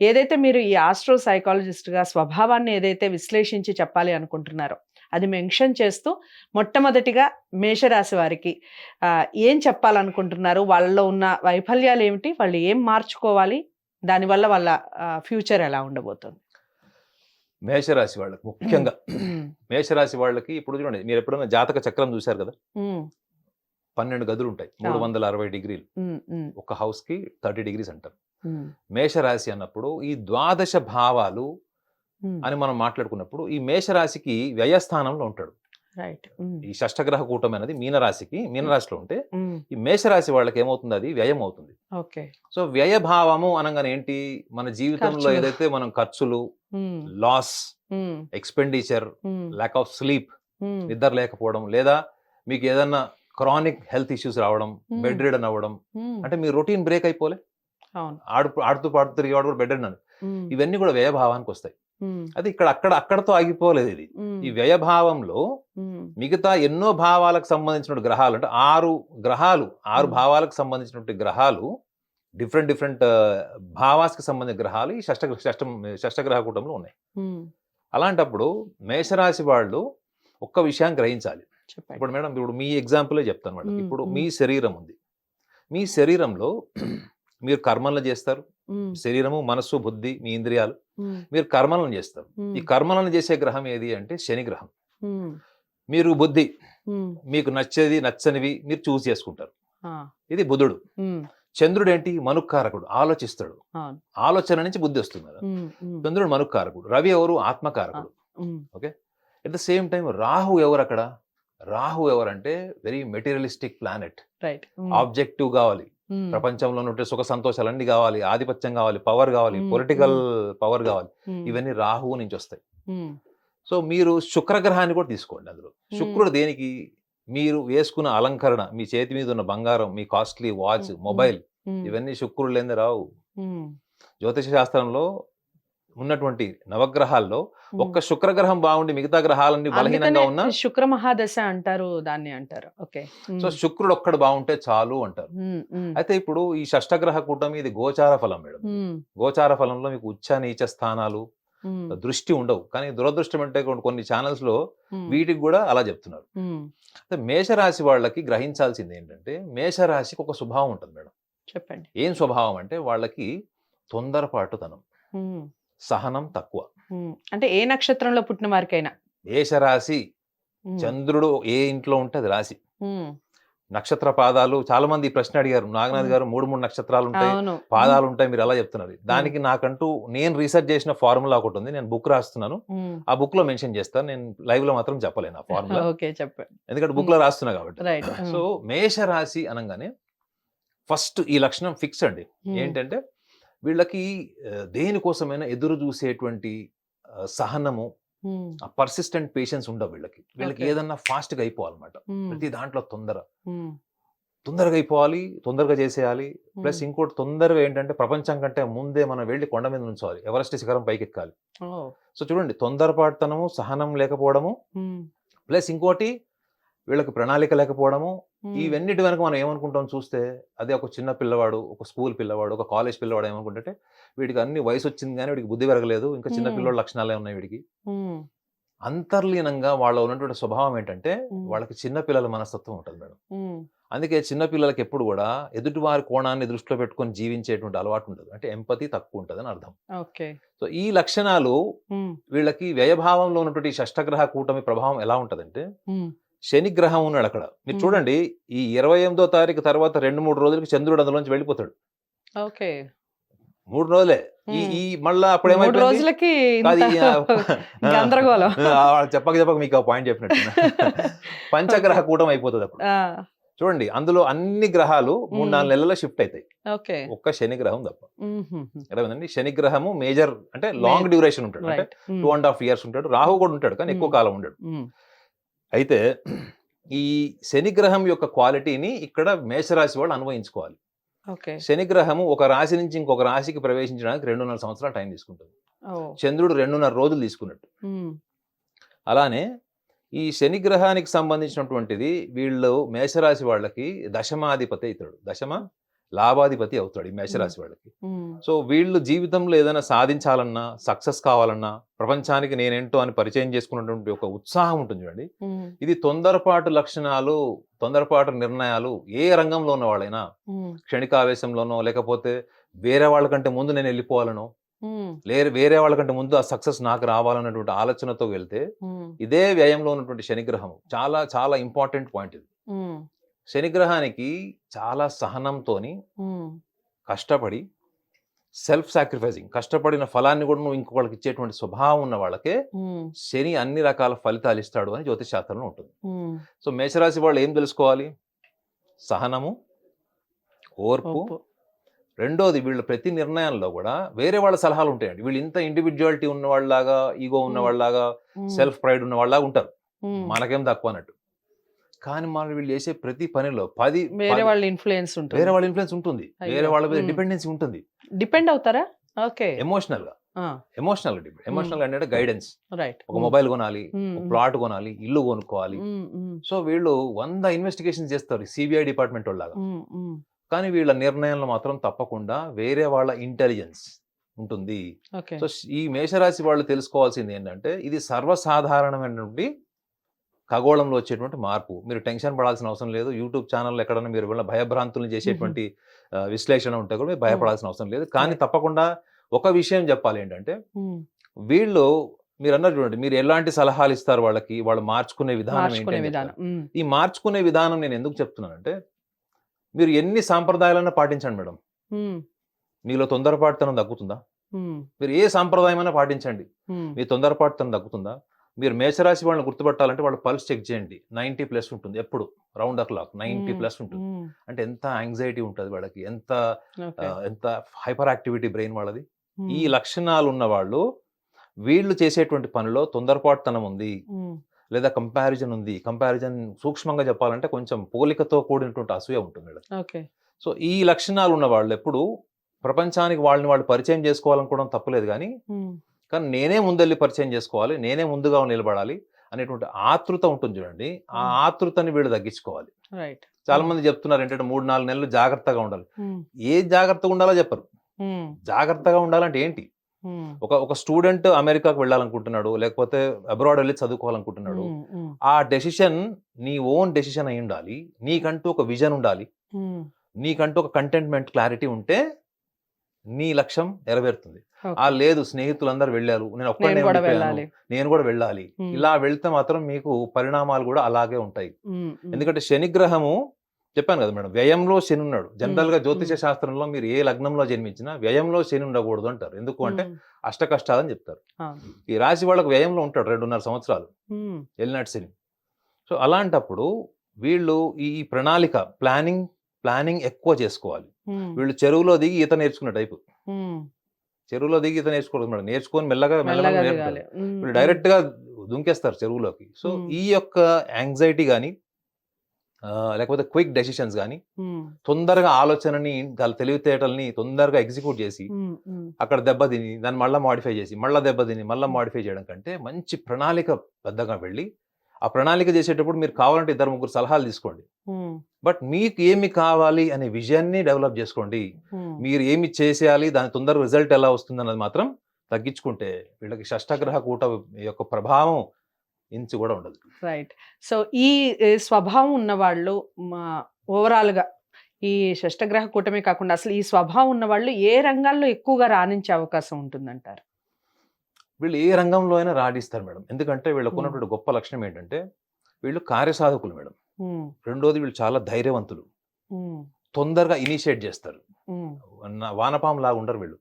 ఏదైతే మీరు ఈ ఆస్ట్రో సైకాలజిస్ట్‌గా స్వభావాన్ని ఏదైతే విశ్లేషించి చెప్పాలి అనుకుంటున్నారో, అది మెన్షన్ చేస్తూ మొట్టమొదటిగా మేషరాశి వారికి ఏం చెప్పాలనుకుంటున్నారు? వాళ్ళలో ఉన్న వైఫల్యాలేమిటి? వాళ్ళు ఏం మార్చుకోవాలి? దానివల్ల వాళ్ళ ఫ్యూచర్ ఎలా ఉండబోతుంది? మేషరాశి వాళ్ళకి ముఖ్యంగా మేషరాశి వాళ్ళకి ఇప్పుడు చూడండి, మీరు ఎప్పుడైనా జాతక చక్రం చూశారు కదా, 12 గదులు ఉంటాయి, 360 డిగ్రీలు. ఒక హౌస్ కి 30 డిగ్రీస్ అంటారు. మేషరాశి అన్నప్పుడు ఈ ద్వాదశ భావాలు అని మనం మాట్లాడుకున్నప్పుడు ఈ మేషరాశికి వ్యయస్థానంలో ఉంటాడు. ఈ షష్టగ్రహ కూటమి అనేది మీనరాశిలో ఉంటే ఈ మేషరాశి వాళ్ళకి ఏమవుతుంది, అది వ్యయం అవుతుంది. సో వ్యయభావము అనగానే ఏంటి, మన జీవితంలో ఏదైతే మనం ఖర్చులు, loss, expenditure, lack of sleep, నిద్ర లేకపోవడం, లేదా మీకు ఏదన్నా క్రానిక్ హెల్త్ ఇష్యూస్ రావడం, బెడ్ రిడన్ అవ్వడం, అంటే మీ రొటీన్ బ్రేక్ అయిపోలే, ఆడుతూ పాడుతూ తిరిగేవాడు కూడా బెడ్ రిడన్, ఇవన్నీ కూడా వ్యయభావానికి వస్తాయి. అది ఇక్కడ అక్కడతో ఆగిపోలేదు. ఇది ఈ వ్యయభావంలో మిగతా ఎన్నో భావాలకు సంబంధించిన గ్రహాలు, అంటే 6 భావాలకు సంబంధించినటువంటి గ్రహాలు, డిఫరెంట్ భావాస్కి సంబంధించిన గ్రహాలు ఈ షష్టగ్రహ కూటంలో ఉన్నాయి. అలాంటప్పుడు మేషరాశి వాళ్ళు ఒక్క విషయం గ్రహించాలి. ఇప్పుడు మేడం, ఇప్పుడు మీ ఎగ్జాంపులే చెప్తాను మేడం. ఇప్పుడు మీ శరీరం ఉంది, మీ శరీరంలో మీరు కర్మలను చేస్తారు. శరీరము, మనస్సు, బుద్ధి, మీ ఇంద్రియాలు, మీరు కర్మలను చేస్తారు. ఈ కర్మలను చేసే గ్రహం ఏది అంటే శని గ్రహం. మీరు బుద్ధి, మీకు నచ్చేది నచ్చనివి మీరు చూస్ చేసుకుంటారు, ఇది బుధుడు. చంద్రుడు ఏంటి, మనుక్కారకుడు, ఆలోచిస్తాడు, ఆలోచన నుంచి బుద్ధి వస్తుంది కదా, చంద్రుడు మనుక్కారకుడు. రవి ఎవరు, ఆత్మకారకుడు. Okay, at the same time Rahu ఎవరు అక్కడ, రాహు ఎవరంటే వెరీ మెటీరియలిస్టిక్ ప్లానెట్. ఆబ్జెక్టివ్ కావాలి, ప్రపంచంలో ఉంటే సుఖ సంతోషాలన్నీ కావాలి, ఆధిపత్యం కావాలి, పవర్ కావాలి, పొలిటికల్ పవర్ కావాలి, ఇవన్నీ రాహువు నుంచి వస్తాయి. సో మీరు శుక్రగ్రహాన్ని కూడా తీసుకోండి. అందులో శుక్రుడు దేనికి, మీరు వేసుకున్న అలంకరణ, మీ చేతి మీద ఉన్న బంగారం, మీ కాస్ట్లీ వాచ్, మొబైల్, ఇవన్నీ శుక్రుడు లేని రావు. జ్యోతిష శాస్త్రంలో ఉన్నటువంటి నవగ్రహాల్లో ఒక్క శుక్రగ్రహం బాగుండి మిగతా గ్రహాలన్నీ బలహీనంగా ఉన్న శుక్ర మహాదశ అంటారు, దాన్ని అంటారు. సో శుక్రుడు ఒక్కడు బాగుంటే చాలు అంటారు. అయితే ఇప్పుడు ఈ షష్టగ్రహ కూటమి ఇది గోచార ఫలం మేడం. గోచార ఫలంలో మీకు ఉచ్చ నీచ స్థానాలు, దృష్టి ఉండవు. కానీ దురదృష్టం అంటే కొన్ని ఛానల్స్ లో వీటికి కూడా అలా చెప్తున్నారు. మేషరాశి వాళ్ళకి గ్రహించాల్సింది ఏంటంటే, మేషరాశికి ఒక స్వభావం ఉంటుంది మేడం. చెప్పండి. ఏం స్వభావం అంటే, వాళ్ళకి తొందరపాటుతనం, సహనం తక్కువ. అంటే ఏ నక్షత్రంలో పుట్టిన వారికైనా, మేషరాశి చంద్రుడు ఏ ఇంట్లో ఉంటే అది రాశి. నక్షత్ర పాదాలు, చాలా మంది ఈ ప్రశ్న అడిగారు, నాగనాథ్ గారు 3 నక్షత్రాలు ఉంటాయి, పాదాలు ఉంటాయి, మీరు ఎలా చెప్తున్నారు? దానికి నాకంటూ నేను రీసెర్చ్ చేసిన ఫార్ములా ఒకటి ఉంది, నేను బుక్ రాస్తున్నాను, ఆ బుక్ లో మెన్షన్ చేస్తాను. నేను లైవ్ లో మాత్రం చెప్పలేను ఆ ఫార్ములా, ఎందుకంటే బుక్ లో రాస్తున్నా కాబట్టి. సో మేషరాశి అనగానే ఫస్ట్ ఈ లక్షణం ఫిక్స్ అండి. ఏంటంటే వీళ్ళకి దేనికోసమైనా ఎదురు చూసేటువంటి సహనము, పర్సిస్టెంట్ పేషెన్స్ ఉండవు వీళ్ళకి ఏదన్నా ఫాస్ట్ గా అయిపోవాలన్నమాట. ప్రతి దాంట్లో తొందరగా అయిపోవాలి, తొందరగా చేసేయాలి. ప్లస్ ఇంకోటి తొందరగా ఏంటంటే, ప్రపంచం కంటే ముందే మనం వెళ్ళి కొండ మీద నుంచోవాలి, ఎవరెస్ట్ శిఖరం పైకి ఎక్కాలి. సో చూడండి, తొందరపాటుతనము, సహనం లేకపోవడము, ప్లస్ ఇంకోటి వీళ్ళకి ప్రణాళిక లేకపోవడము. ఇవన్నిటి వెనక మనం ఏమనుకుంటాం చూస్తే, అదే ఒక చిన్న పిల్లవాడు, ఒక స్కూల్ పిల్లవాడు, ఒక కాలేజ్ పిల్లవాడు ఏమనుకుంటే, వీడికి అన్ని వయసు వచ్చింది కానీ వీడికి బుద్ధి పెరగలేదు, ఇంకా చిన్న పిల్లవాడు లక్షణాలే ఉన్నాయి వీడికి. అంతర్లీనంగా వాళ్ళ ఉన్నటువంటి స్వభావం ఏంటంటే, వాళ్ళకి చిన్న పిల్లల మనస్తత్వం ఉంటుంది మేడం. అందుకే చిన్న పిల్లలకి ఎప్పుడు కూడా ఎదుటివారి కోణాన్ని దృష్టిలో పెట్టుకొని జీవించేటువంటి అలవాటు ఉండదు, అంటే ఎంపతి తక్కువ ఉంటుంది అని అర్థం. సో ఈ లక్షణాలు వీళ్ళకి వ్యయభావంలో ఉన్నటువంటి షష్టగ్రహ కూటమి ప్రభావం ఎలా ఉంటదంటే, శని గ్రహం ఉన్నాడు అక్కడ, మీరు చూడండి, ఈ 28వ తారీఖు తర్వాత 2-3 రోజులకి చంద్రుడు అందులోంచి వెళ్ళిపోతాడు. 3 రోజులే. ఈ మళ్ళా అప్పుడు ఏమైపోయింది, చెప్పక మీకు పాయింట్ చెప్పినట్టు పంచగ్రహ కూటం అయిపోతుంది అప్పుడు. చూడండి, అందులో అన్ని గ్రహాలు 3-4 నెలల్లో షిఫ్ట్ అవుతాయి, ఒక్క శని గ్రహం తప్ప. అర్థమైందండి? శని గ్రహము మేజర్, అంటే లాంగ్ డ్యూరేషన్ ఉంటాడు, అంటే 2.5 years ఉంటాడు. రాహు కూడా ఉంటాడు, కానీ ఎక్కువ కాలం ఉండడు. అయితే ఈ శనిగ్రహం యొక్క క్వాలిటీని ఇక్కడ మేషరాశి వాళ్ళు అన్వయించుకోవాలి. శనిగ్రహము ఒక రాశి నుంచి ఇంకొక రాశికి ప్రవేశించడానికి 2.5 సంవత్సరాలు టైం తీసుకుంటుంది. చంద్రుడు 2.5 రోజులు తీసుకున్నట్టు. అలానే ఈ శనిగ్రహానికి సంబంధించినటువంటిది వీళ్ళు మేషరాశి వాళ్ళకి దశమాధిపతి ఇతడు. దశమ లాభాధిపతి అవుతాడు ఈ మేషరాశి వాళ్ళకి. సో వీళ్ళు జీవితంలో ఏదైనా సాధించాలన్నా, సక్సెస్ కావాలన్నా, ప్రపంచానికి నేనేంటో అని పరిచయం చేసుకున్నటువంటి ఒక ఉత్సాహం ఉంటుంది చూడండి. ఇది తొందరపాటు లక్షణాలు, తొందరపాటు నిర్ణయాలు ఏ రంగంలో ఉన్న వాళ్ళైనా, క్షణికావేశంలోనో లేకపోతే వేరే వాళ్ళకంటే ముందు నేను వెళ్ళిపోవాలనో, వేరే వాళ్ళకంటే ముందు ఆ సక్సెస్ నాకు రావాలన్నటువంటి ఆలోచనతో వెళ్తే ఇదే వ్యయంలో ఉన్నటువంటి శనిగ్రహం చాలా చాలా ఇంపార్టెంట్ పాయింట్ ఇది. శనిగ్రహానికి చాలా సహనంతోని కష్టపడి సెల్ఫ్ సాక్రిఫైసింగ్ కష్టపడిన ఫలాన్ని కూడా నువ్వు ఇంకొకళ్ళకి ఇచ్చేటువంటి స్వభావం ఉన్న వాళ్ళకే శని అన్ని రకాల ఫలితాలు ఇస్తాడు అని జ్యోతిష్ శాస్త్రంలో ఉంటుంది. సో మేషరాశి వాళ్ళు ఏం తెలుసుకోవాలి? సహనము, ఓర్పు. రెండోది వీళ్ళ ప్రతి నిర్ణయంలో కూడా వేరే వాళ్ళ సలహాలు ఉంటాయండి. వీళ్ళు ఇంత ఇండివిజువాలిటీ ఉన్న వాళ్ళలాగా, ఈగో ఉన్న వాళ్ళలాగా, సెల్ఫ్ ప్రైడ్ ఉన్న వాళ్ళలాగా ఉంటారు, మనకేం తక్కువ అన్నట్టు. కానీ మనం వీళ్ళు చేసే ప్రతి పనిలో వేరే వాళ్ళ ఇన్ఫ్లుయెన్స్ ఉంటుంది, వేరే వాళ్ళ ఇన్ఫ్లుయెన్స్ ఉంటుంది, వేరే వాళ్ళ మీద డిపెండెన్సీ ఉంటుంది. డిపెండ్ అవుతారా? ఓకే. ఎమోషనల్ గా అంటే గైడెన్స్. ఒక మొబైల్ కొనాలి, ఒక ప్లాట్ కొనాలి, ఇల్లు కొనుక్కోవాలి. సో వీళ్ళు 100 ఇన్వెస్టిగేషన్ చేస్తారు సిబిఐ డిపార్ట్మెంట్ వాళ్ళగా. కానీ వీళ్ళ నిర్ణయంలో మాత్రం తప్పకుండా వేరే వాళ్ళ ఇంటెలిజెన్స్ ఉంటుంది. సో ఈ మేషరాశి వాళ్ళు తెలుసుకోవాల్సింది ఏంటంటే ఇది సర్వసాధారణమైనటువంటి ఖగోళంలో వచ్చేటువంటి మార్పు. మీరు టెన్షన్ పడాల్సిన అవసరం లేదు. యూట్యూబ్ ఛానల్లో ఎక్కడైనా మీరు వీళ్ళ భయభ్రాంతులను చేసేటువంటి విశ్లేషణ ఉంటే కూడా మీరు భయపడాల్సిన అవసరం లేదు. కానీ తప్పకుండా ఒక విషయం చెప్పాలి ఏంటంటే వీళ్ళు మీరు అన్నారు చూడండి, మీరు ఎలాంటి సలహాలు ఇస్తారు వాళ్ళకి, వాళ్ళు మార్చుకునే విధానం ఏంటి? ఈ మార్చుకునే విధానం నేను ఎందుకు చెప్తున్నానంటే మీరు ఎన్ని సాంప్రదాయాలన్నా పాటించండి మేడం, మీలో తొందరపాటుతనం తగ్గుతుందా? మీరు ఏ సాంప్రదాయమైనా పాటించండి, మీ తొందరపాటుతనం తగ్గుతుందా? మీరు మేషరాశి వాళ్ళని గుర్తుపట్టాలంటే వాళ్ళ పల్స్ చెక్ చేయండి, 90+ ఉంటుంది, ఎప్పుడు రౌండ్ ద క్లాక్ 90+ ఉంటుంది. అంటే ఎంత యాంగ్జైటీ ఉంటుంది వాళ్ళకి, ఎంత హైపర్ యాక్టివిటీ బ్రెయిన్ వాళ్ళది. ఈ లక్షణాలు ఉన్న వాళ్ళు వీళ్ళు చేసేటువంటి పనిలో తొందరపాటుతనం ఉంది, లేదా కంపారిజన్ ఉంది. కంపారిజన్ సూక్ష్మంగా చెప్పాలంటే కొంచెం పోలికతో కూడినటువంటి అసూయ ఉంటుంది. సో ఈ లక్షణాలు ఉన్న వాళ్ళు ఎప్పుడు ప్రపంచానికి వాళ్ళని వాళ్ళు పరిచయం చేసుకోవాలనుకోవడం తప్పులేదు, కానీ నేనే ముందెళ్ళి పరిచయం చేసుకోవాలి, నేనే ముందుగా నిలబడాలి అనేటువంటి ఆతృత ఉంటుంది చూడండి. ఆ ఆతృతని వీళ్ళు తగ్గించుకోవాలి. చాలా మంది చెప్తున్నారు ఏంటంటే 3-4 నెలలు జాగ్రత్తగా ఉండాలి. ఏ జాగ్రత్తగా ఉండాలో చెప్పరు. జాగ్రత్తగా ఉండాలంటే ఏంటి? ఒక స్టూడెంట్ అమెరికాకు వెళ్ళాలనుకుంటున్నాడు, లేకపోతే అబ్రాడ్ వెళ్ళి చదువుకోవాలనుకుంటున్నాడు. ఆ డెసిషన్ నీ ఓన్ డెసిషన్ అయి ఉండాలి, నీకంటూ ఒక విజన్ ఉండాలి, నీకంటూ ఒక కంటెంట్మెంట్ క్లారిటీ ఉంటే నీ లక్ష్యం నెరవేరుతుంది. లేదు స్నేహితులందరూ వెళ్ళారు, నేను ఒక్కడే నేను కూడా వెళ్ళాలి, ఇలా వెళ్తే మాత్రం మీకు పరిణామాలు కూడా అలాగే ఉంటాయి. ఎందుకంటే శనిగ్రహము చెప్పాను కదా మేడం, వ్యయంలో శని ఉన్నాడు. జనరల్ గా జ్యోతిష శాస్త్రంలో మీరు ఏ లగ్నంలో జన్మించినా వ్యయంలో శని ఉండకూడదు అంటారు. ఎందుకు అంటే అష్ట కష్టాలని చెప్తారు. ఈ రాశి వాళ్ళకు వ్యయంలో ఉంటాడు 2.5 సంవత్సరాలు వెళ్ళినట్టు శని. సో అలాంటప్పుడు వీళ్ళు ఈ ప్రణాళిక ప్లానింగ్ ఎక్కువ చేసుకోవాలి. వీళ్ళు చెరువులో దిగి ఈత నేర్చుకున్న టైపు. చెరువులో దిగి ఈత నేర్చుకోవద్దు మేడం, నేర్చుకొని మెల్లగా నేర్పుతారు. వీళ్ళు డైరెక్ట్ గా దుంకేస్తారు చెరువులోకి. సో ఈ యొక్క యాంగ్జైటీ కానీ లేకపోతే క్విక్ డెసిషన్స్ కానీ, తొందరగా ఆలోచనని తెలివితేటల్ని తొందరగా ఎగ్జిక్యూట్ చేసి అక్కడ దెబ్బతిని దాన్ని మళ్ళీ మాడిఫై చేసి మళ్ళీ దెబ్బతిని మళ్ళీ మాడిఫై చేయడం కంటే మంచి ప్రణాళిక బద్ధంగా వెళ్ళి ఆ ప్రణాళిక చేసేటప్పుడు మీరు కావాలంటే 2-3 సలహాలు తీసుకోండి. బట్ మీకు ఏమి కావాలి అనే విజన్ని డెవలప్ చేసుకోండి. మీరు ఏమి చేసేయాలి, దాని తొందరగా రిజల్ట్ ఎలా వస్తుంది అన్నది మాత్రం తగ్గించుకుంటే వీళ్ళకి షష్టగ్రహ కూట యొక్క ప్రభావం ఇంచు కూడా ఉండదు. రైట్. సో ఈ స్వభావం ఉన్న వాళ్ళు ఓవరాల్ గా ఈ షష్టగ్రహ కూటమే కాకుండా అసలు ఈ స్వభావం ఉన్న వాళ్ళు ఏ రంగాల్లో ఎక్కువగా రాణించే అవకాశం ఉంటుందంటారు? వీళ్ళు ఏ రంగంలో అయినా రాణిస్తారు మేడం. ఎందుకంటే వీళ్ళకు ఉన్నటువంటి గొప్ప లక్షణం ఏంటంటే వీళ్ళు కార్యసాధకులు మేడం. రెండోది వీళ్ళు చాలా ధైర్యవంతులు, తొందరగా ఇనిషియేట్ చేస్తారు, వానపాము లాగా ఉండరు వీళ్ళు,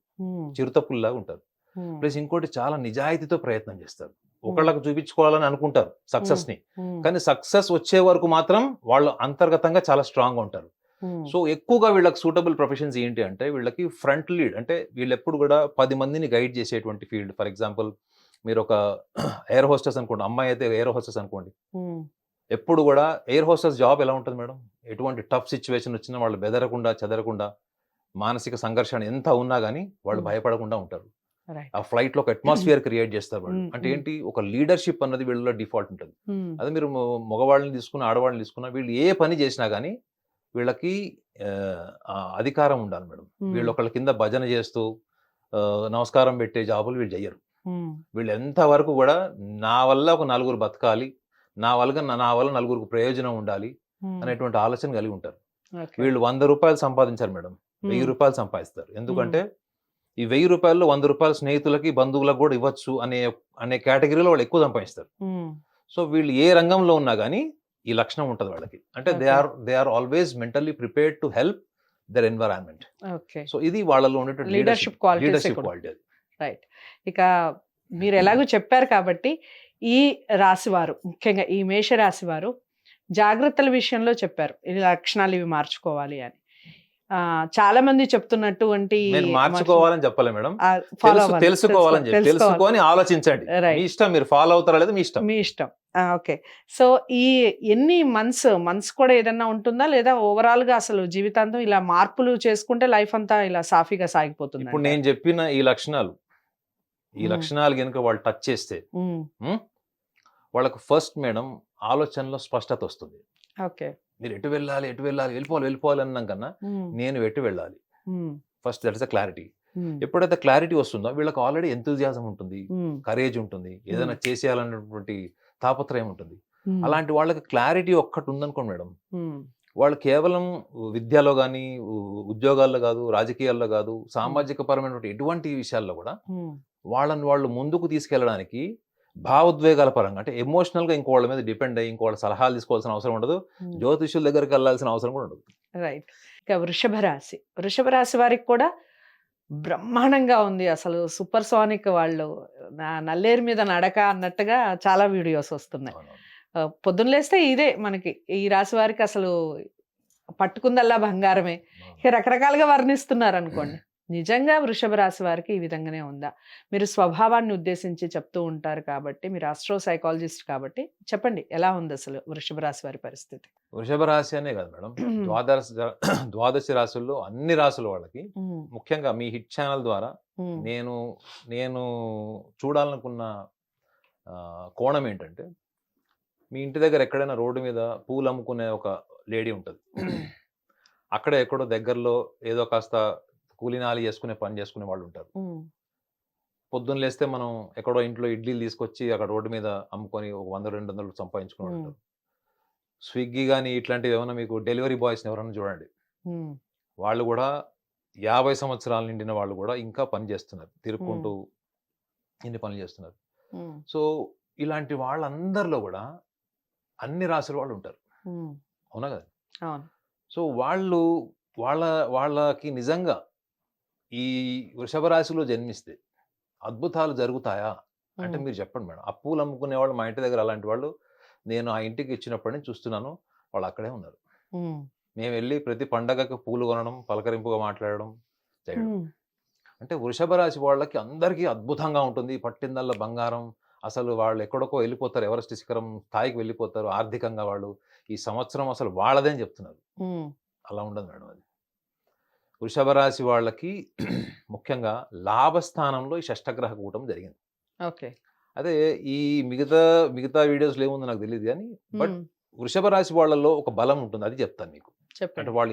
చిరుతపుల్లాగా ఉంటారు. ప్లస్ ఇంకోటి చాలా నిజాయితీతో ప్రయత్నం చేస్తారు. ఒకళ్ళకు చూపించుకోవాలని అనుకుంటారు సక్సెస్ ని, కానీ సక్సెస్ వచ్చే వరకు మాత్రం వాళ్ళు అంతర్గతంగా చాలా స్ట్రాంగ్ గా ఉంటారు. సో ఎక్కువగా వీళ్ళకి సూటబుల్ ప్రొఫెషన్స్ ఏంటి అంటే వీళ్ళకి ఫ్రంట్ లీడ్, అంటే వీళ్ళు ఎప్పుడు కూడా 10 మందిని గైడ్ చేసేటువంటి ఫీల్డ్. ఫర్ ఎగ్జాంపుల్ మీరు ఒక ఎయిర్ హోస్టెస్ అనుకోండి, అమ్మాయి అయితే ఎయిర్ హోస్టెస్ అనుకోండి, ఎప్పుడు కూడా ఎయిర్ హోస్టెస్ జాబ్ ఎలా ఉంటుంది మేడం? ఎటువంటి టఫ్ సిచ్యువేషన్ వచ్చినా వాళ్ళు బెదరకుండా చెదరకుండా, మానసిక సంఘర్షణ ఎంత ఉన్నా కానీ వాళ్ళు భయపడకుండా ఉంటారు. ఆ ఫ్లైట్ లో ఒక అట్మాస్ఫియర్ క్రియేట్ చేస్తారు వాళ్ళు. అంటే ఏంటి, ఒక లీడర్షిప్ అన్నది వీళ్ళలో డిఫాల్ట్ ఉంటుంది. అదే మీరు మగవాళ్ళని తీసుకున్న ఆడవాళ్ళని తీసుకున్న వీళ్ళు ఏ పని చేసినా కానీ వీళ్ళకి అధికారం ఉండాలి మేడం. వీళ్ళు ఒకళ్ళ కింద భజన చేస్తూ నమస్కారం పెట్టే జాబులు వీళ్ళు చెయ్యరు. వీళ్ళు ఎంతవరకు కూడా నా వల్ల ఒక నలుగురు బతకాలి, నా వల్ల నలుగురికి ప్రయోజనం ఉండాలి అనేటువంటి ఆలోచన కలిగి ఉంటారు. వీళ్ళు 100 రూపాయలు సంపాదించారు మేడం, 1000 రూపాయలు సంపాదిస్తారు. ఎందుకంటే ఈ 1000 రూపాయల్లో 100 రూపాయలు స్నేహితులకి బంధువులకు కూడా ఇవ్వచ్చు అనే కేటగిరీలో వాళ్ళు ఎక్కువ సంపాదిస్తారు. సో వీళ్ళు ఏ రంగంలో ఉన్నా కానీ ఈ లక్షణం ఉంటుంది వాళ్ళకి. అంటే they are always mentally prepared to help their environment. So ఇది వాళ్ళలో ఉన్నటువంటి లీడర్షిప్ క్వాలిటీ అది. రైట్. ఇక మీరు ఎలాగో చెప్పారు కాబట్టి ఈ రాశి వారు, ముఖ్యంగా ఈ మేష రాశి వారు జాగ్రత్తల విషయంలో చెప్పారు, ఈ లక్షణాలు ఇవి మార్చుకోవాలి అని. చాలా మంది చెప్తున్నటువంటి నేను మార్చుకోవాలని చెప్పలే మేడం, తెలుసుకోవాలని చెప్పి, తెలుసుకొని ఆలోచించండి. మీ ఇష్టం, మీరు ఫాలో అవుతారా లేదా మీ ఇష్టం. ఓకే. సో ఈ ఎన్ని మంత్స్ కూడా ఏదన్నా ఉంటుందా, లేదా ఓవరాల్ గా అసలు జీవితాంతం ఇలా మార్పులు చేసుకుంటే లైఫ్ అంతా ఇలా సాఫీగా సాగిపోతుంది? ఇప్పుడు నేను చెప్పిన ఈ లక్షణాలు కనుక వాళ్ళు టచ్ చేస్తే వాళ్ళకు ఫస్ట్ మేడం ఆలోచనలో స్పష్టత వస్తుంది. ఓకే. మీరు ఎటు వెళ్ళాలి, వెళ్ళిపోవాలి అన్నాం కన్నా నేను ఎటు వెళ్ళాలి, first that is a clarity. ఎప్పుడైతే క్లారిటీ వస్తుందో వీళ్ళకి ఆల్రెడీ ఎంతూజియాజం ఉంటుంది, కరేజ్ ఉంటుంది, ఏదైనా చేసేయాలన్నటువంటి తాపత్రయం ఉంటుంది. అలాంటి వాళ్ళకి క్లారిటీ ఒక్కటి ఉందనుకోండి మేడం, వాళ్ళు కేవలం విద్యలో కానీ, ఉద్యోగాల్లో కాదు, రాజకీయాల్లో కాదు, సామాజిక పరమైనటువంటి ఎటువంటి విషయాల్లో కూడా వాళ్ళు ముందుకు తీసుకెళ్ళడానికి భావోద్వేగాల పరంగా, అంటే ఎమోషనల్ గా ఇంకోళ్ళ మీద డిపెండ్ అయ్యి ఇంకోళ్ళ సలహాలు తీసుకోవాల్సిన అవసరం ఉండదు, జ్యోతిష్యుల దగ్గరికి వెళ్ళాల్సిన అవసరం కూడా ఉండదు. రైట్. ఇక వృషభ రాశి వారికి కూడా బ్రహ్మాండంగా ఉంది. అసలు సూపర్ సోనిక్, వాళ్ళు నల్లేరు మీద నడక అన్నట్టుగా చాలా వీడియోస్ వస్తున్నాయి. పొద్దున్న లేస్తే ఇదే మనకి ఈ రాశి వారికి అసలు పట్టుకుందల్లా బంగారమే. రకరకాలుగా వర్ణిస్తున్నారు అనుకోండి. నిజంగా వృషభ రాశి వారికి ఈ విధంగానే ఉందా? మీరు స్వభావాన్ని ఉద్దేశించి చెప్తూ ఉంటారు కాబట్టి, మీరు ఆస్ట్రో సైకాలజిస్ట్ కాబట్టి చెప్పండి, ఎలా ఉంది అసలు వృషభ రాశి వారి పరిస్థితి? వృషభ రాశి అనే కాదు మేడం, ద్వాదశ రాశుల్లో అన్ని రాశుల వాళ్ళకి, ముఖ్యంగా మీ హిట్ ఛానల్ ద్వారా నేను చూడాలనుకున్న కోణం ఏంటంటే, మీ ఇంటి దగ్గర ఎక్కడైనా రోడ్డు మీద పూలు అమ్ముకునే ఒక లేడీ ఉంటుంది, అక్కడ ఎక్కడో దగ్గరలో ఏదో కాస్త కూలినాలి పని చేసుకునే వాళ్ళు ఉంటారు. పొద్దున్న లేస్తే మనం ఎక్కడో ఇంట్లో ఇడ్లీలు తీసుకొచ్చి అక్కడ రోడ్డు మీద అమ్ముకొని ఒక 100-200 సంపాదించుకునే వాళ్ళు ఉంటారు. స్విగ్గీ కానీ ఇట్లాంటివి ఏమైనా మీకు డెలివరీ బాయ్స్ ఎవరైనా చూడండి, వాళ్ళు కూడా 50 సంవత్సరాలు నిండిన వాళ్ళు కూడా ఇంకా పని చేస్తున్నారు, తిరుక్కుంటూ ఇన్ని పనులు చేస్తున్నారు. సో ఇలాంటి వాళ్ళందరిలో కూడా అన్ని రాసుల వాళ్ళు ఉంటారు, అవునా కదా? సో వాళ్ళకి నిజంగా ఈ వృషభ రాశిలో జన్మిస్తే అద్భుతాలు జరుగుతాయా అంటే మీరు చెప్పండి మేడం. ఆ పూలు అమ్ముకునే వాళ్ళు మా ఇంటి దగ్గర అలాంటి వాళ్ళు నేను ఆ ఇంటికి ఇచ్చినప్పటి నుంచి చూస్తున్నాను, వాళ్ళు అక్కడే ఉన్నారు. మేము వెళ్ళి ప్రతి పండగకి పూలు కొనడం, పలకరింపుగా మాట్లాడడం చేయడం. అంటే వృషభ రాశి వాళ్ళకి అందరికీ అద్భుతంగా ఉంటుంది, పట్టిందల్లా బంగారం. అసలు వాళ్ళు ఎక్కడికో వెళ్ళిపోతారు, ఎవరెస్ట్ శిఖరం స్థాయికి వెళ్ళిపోతారు ఆర్థికంగా. వాళ్ళు ఈ సంవత్సరం అసలు వాళ్ళదే అని చెప్తున్నారు. అలా ఉండదు మేడం. అది వృషభ రాశి వాళ్ళకి ముఖ్యంగా లాభస్థానంలో ఈ షష్టగ్రహ కూటం జరిగింది. ఓకే. అదే ఈ మిగతా వీడియోస్లో ఏముందో నాకు తెలియదు కానీ, బట్ వృషభ రాశి వాళ్ళలో ఒక బలం ఉంటుంది, అది చెప్తాను మీకు. అంటే వాళ్ళు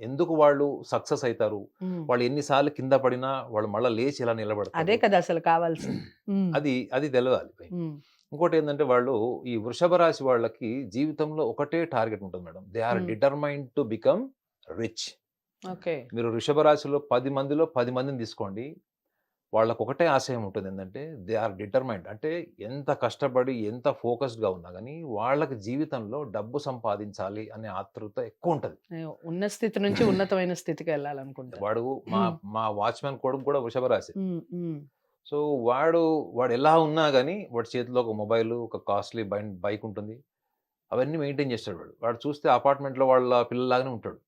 ఎందుకు వాళ్ళు సక్సెస్ అవుతారు, వాళ్ళు ఎన్నిసార్లు కింద పడినా వాళ్ళు మళ్ళీ లేచి ఎలా నిలబడతారు, అదే కదా అసలు కావాల్సింది. అది తెలియాలి. ఇంకోటి ఏంటంటే, వాళ్ళు ఈ వృషభ రాశి వాళ్ళకి జీవితంలో ఒకటే టార్గెట్ ఉంటుంది madam, they are determined to become rich. మీరు వృషభ రాశిలో 10 మందిలో 10 మందిని తీసుకోండి, వాళ్ళకు ఒకటే ఆశయం ఉంటుంది, ఏంటంటే దే ఆర్ డిటర్మైన్డ్. అంటే ఎంత కష్టపడి ఎంత ఫోకస్డ్గా ఉన్నా కానీ వాళ్ళకి జీవితంలో డబ్బు సంపాదించాలి అనే ఆతృత ఎక్కువ ఉంటుంది. ఉన్న స్థితి నుంచి ఉన్నతమైన స్థితికి వెళ్ళాలనుకుంటారు. వాడు మా వాచ్మెన్ కూడా వృషభ రాశి. సో వాడు ఎలా ఉన్నా కానీ వాడి చేతిలో ఒక మొబైల్, ఒక కాస్ట్లీ బైక్ ఉంటుంది, అవన్నీ మెయింటైన్ చేస్తాడు. వాడు చూస్తే అపార్ట్మెంట్లో వాళ్ళ పిల్లలాగానే ఉంటాడు.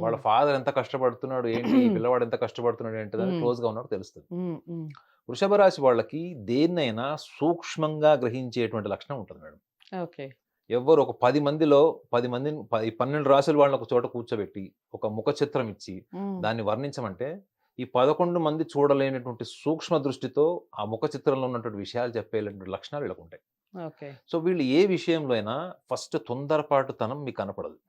వాళ్ళ ఫాదర్ ఎంత కష్టపడుతున్నాడు ఏంటి, పిల్లవాడు ఎంత కష్టపడుతున్నాడు ఏంటి అని క్లోజ్ గా ఉన్నాడు తెలుస్తుంది. వృషభ రాశి వాళ్ళకి దేన్నైనా సూక్ష్మంగా గ్రహించేటువంటి లక్షణం ఉంటుంది మేడం. ఎవరు ఒక 10 మందిలో 12 రాశుల వాళ్ళని ఒక చోట కూర్చోబెట్టి ఒక ముఖ చిత్రం ఇచ్చి దాన్ని వర్ణించమంటే ఈ 11 మంది చూడలేనటువంటి సూక్ష్మ దృష్టితో ఆ ముఖ చిత్రంలో ఉన్నటువంటి విషయాలు చెప్పేటువంటి లక్షణాలు వీళ్ళకు ఉంటాయి. సో వీళ్ళు ఏ విషయంలో అయినా ఫస్ట్ తొందరపాటుతనం మీకు కనపడదు.